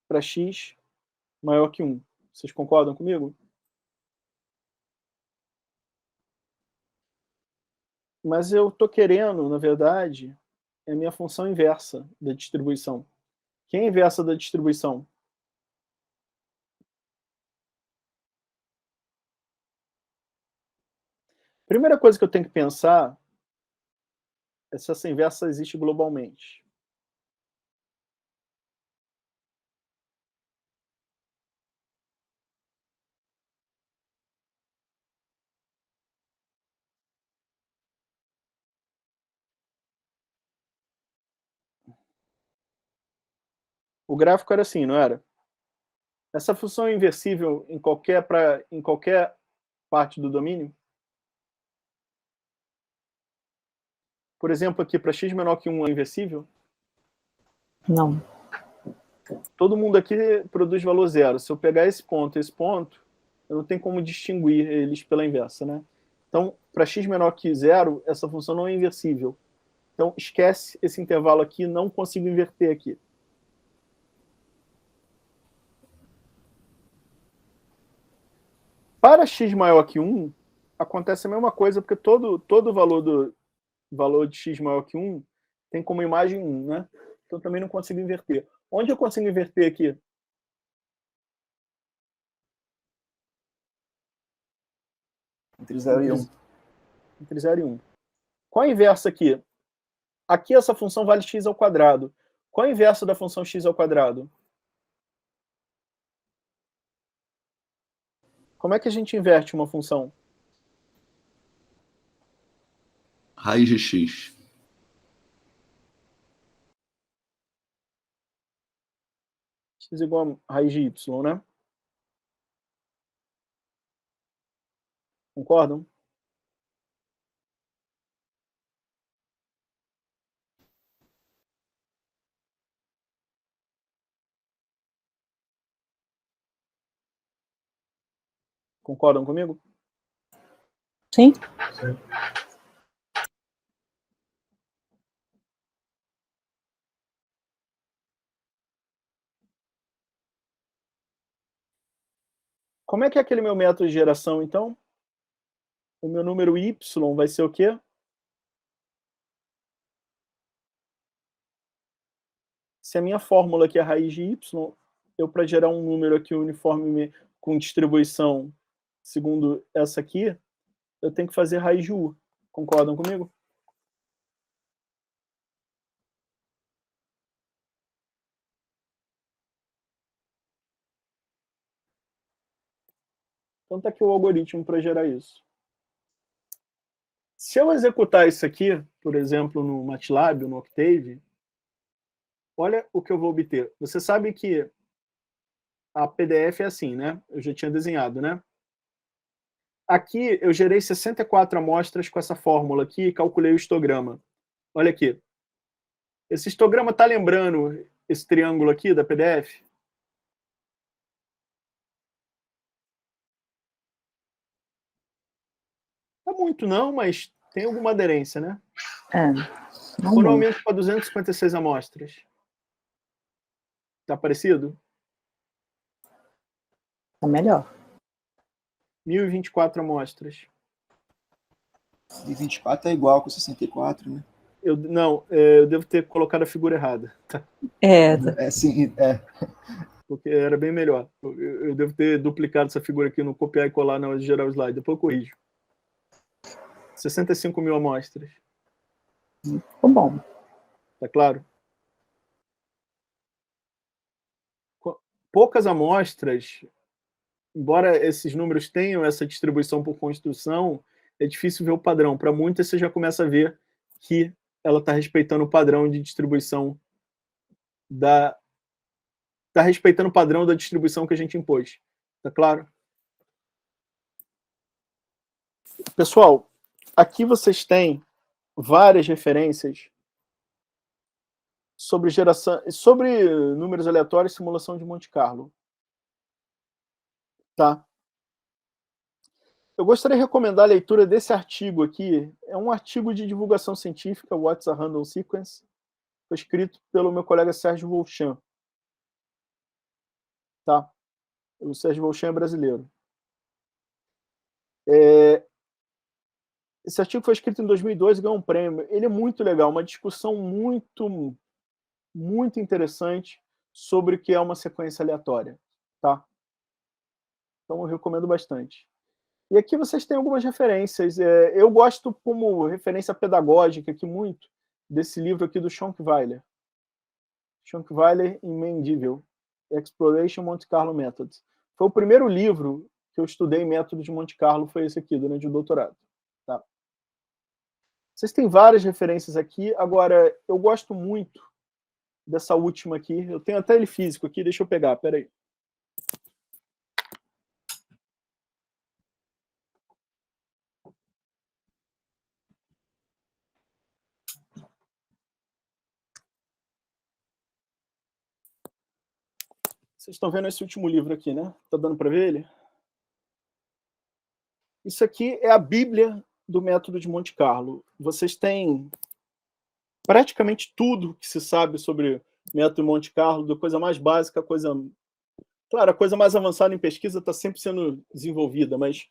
[SPEAKER 1] para x maior que 1. Vocês concordam comigo? Mas eu estou querendo, na verdade, é a minha função inversa da distribuição. Quem é a inversa da distribuição? Primeira coisa que eu tenho que pensar é se essa inversa existe globalmente. O gráfico era assim, não era? Essa função é inversível em qualquer parte do domínio? Por exemplo, aqui para x menor que 1 é inversível?
[SPEAKER 6] Não.
[SPEAKER 1] Todo mundo aqui produz valor zero. Se eu pegar esse ponto e esse ponto, eu não tenho como distinguir eles pela inversa, né? Então, para x menor que 0, essa função não é inversível. Então, esquece esse intervalo aqui, não consigo inverter aqui. Para x maior que 1, acontece a mesma coisa, porque todo valor de x maior que 1 tem como imagem 1, né? Então, também não consigo inverter. Onde eu consigo inverter aqui?
[SPEAKER 4] Entre 0 e 1.
[SPEAKER 1] Entre 0 e 1. Qual a inversa aqui? Aqui essa função vale x ao quadrado. Qual a inversa da função x ao quadrado? Como é que a gente inverte uma função?
[SPEAKER 9] Raiz de x.
[SPEAKER 1] X igual a raiz de y, né? Concordam? Concordam comigo?
[SPEAKER 6] Sim?
[SPEAKER 1] Como é que é aquele meu método de geração, então? O meu número y vai ser o quê? Se a minha fórmula aqui é a raiz de y, eu, para gerar um número aqui uniforme com distribuição segundo essa aqui, eu tenho que fazer raiz de u. Concordam comigo? Então está aqui o algoritmo para gerar isso. Se eu executar isso aqui, por exemplo, no MATLAB ou no Octave, olha o que eu vou obter. Você sabe que a PDF é assim, né? Eu já tinha desenhado, né? Aqui eu gerei 64 amostras com essa fórmula aqui e calculei o histograma. Olha aqui. Esse histograma está lembrando esse triângulo aqui da PDF? Não é muito não, mas tem alguma aderência, né?
[SPEAKER 6] É. Não
[SPEAKER 1] Quando eu
[SPEAKER 6] muito.
[SPEAKER 1] aumento para 256 amostras, está parecido?
[SPEAKER 6] É melhor.
[SPEAKER 1] 1024 amostras.
[SPEAKER 4] E 24 é igual com 64, né?
[SPEAKER 1] Eu devo ter colocado a figura errada. Tá?
[SPEAKER 4] É, sim, é.
[SPEAKER 1] Porque era bem melhor. Eu devo ter duplicado essa figura aqui no copiar e colar na hora de gerar o slide. Depois eu corrijo. 65 mil amostras.
[SPEAKER 6] Ficou bom.
[SPEAKER 1] Tá claro? Poucas amostras, embora esses números tenham essa distribuição por construção, é difícil ver o padrão. Para muitas, você já começa a ver que ela está respeitando o padrão de distribuição está respeitando o padrão da distribuição que a gente impôs. Tá claro? Pessoal, aqui vocês têm várias referências sobre números aleatórios e simulação de Monte Carlo. Tá? Eu gostaria de recomendar a leitura desse artigo aqui. É um artigo de divulgação científica, What's a Random Sequence? Foi escrito pelo meu colega Sérgio Volchan. Tá? O Sérgio Volchan é brasileiro. Esse artigo foi escrito em 2002 e ganhou um prêmio. Ele é muito legal, uma discussão muito, muito interessante sobre o que é uma sequência aleatória. Tá? Então eu recomendo bastante. E aqui vocês têm algumas referências. Eu gosto como referência pedagógica aqui muito desse livro aqui do Schonkweiler. Schonkweiler em Mendeville, Exploration Monte Carlo Methods. Foi o primeiro livro que eu estudei em métodos de Monte Carlo, foi esse aqui, durante o doutorado. Tá? Vocês têm várias referências aqui. Agora, eu gosto muito dessa última aqui. Eu tenho até ele físico aqui, deixa eu pegar, peraí. Vocês estão vendo esse último livro aqui, né? Tá dando para ver ele? Isso aqui é a Bíblia do método de Monte Carlo. Vocês têm praticamente tudo que se sabe sobre o método de Monte Carlo, da coisa mais básica, claro, a coisa mais avançada em pesquisa está sempre sendo desenvolvida, mas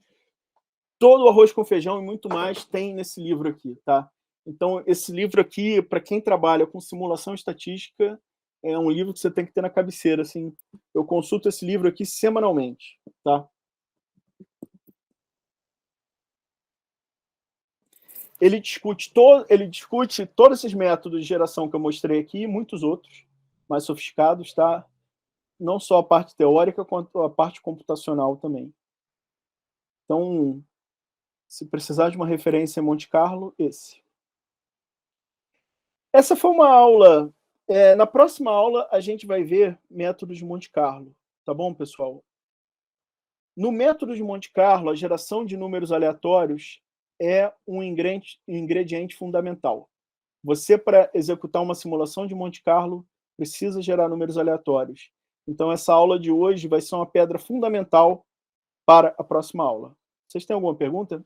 [SPEAKER 1] todo o arroz com feijão e muito mais tem nesse livro aqui, tá? Então, esse livro aqui, para quem trabalha com simulação estatística, é um livro que você tem que ter na cabeceira, assim. Eu consulto esse livro aqui semanalmente, tá? Ele discute todos esses métodos de geração que eu mostrei aqui e muitos outros mais sofisticados, tá? Não só a parte teórica, quanto a parte computacional também. Então, se precisar de uma referência em Monte Carlo, esse. Essa foi uma aula. Na próxima aula, a gente vai ver métodos de Monte Carlo. Tá bom, pessoal? No método de Monte Carlo, a geração de números aleatórios é um ingrediente fundamental. Você, para executar uma simulação de Monte Carlo, precisa gerar números aleatórios. Então, essa aula de hoje vai ser uma pedra fundamental para a próxima aula. Vocês têm alguma pergunta?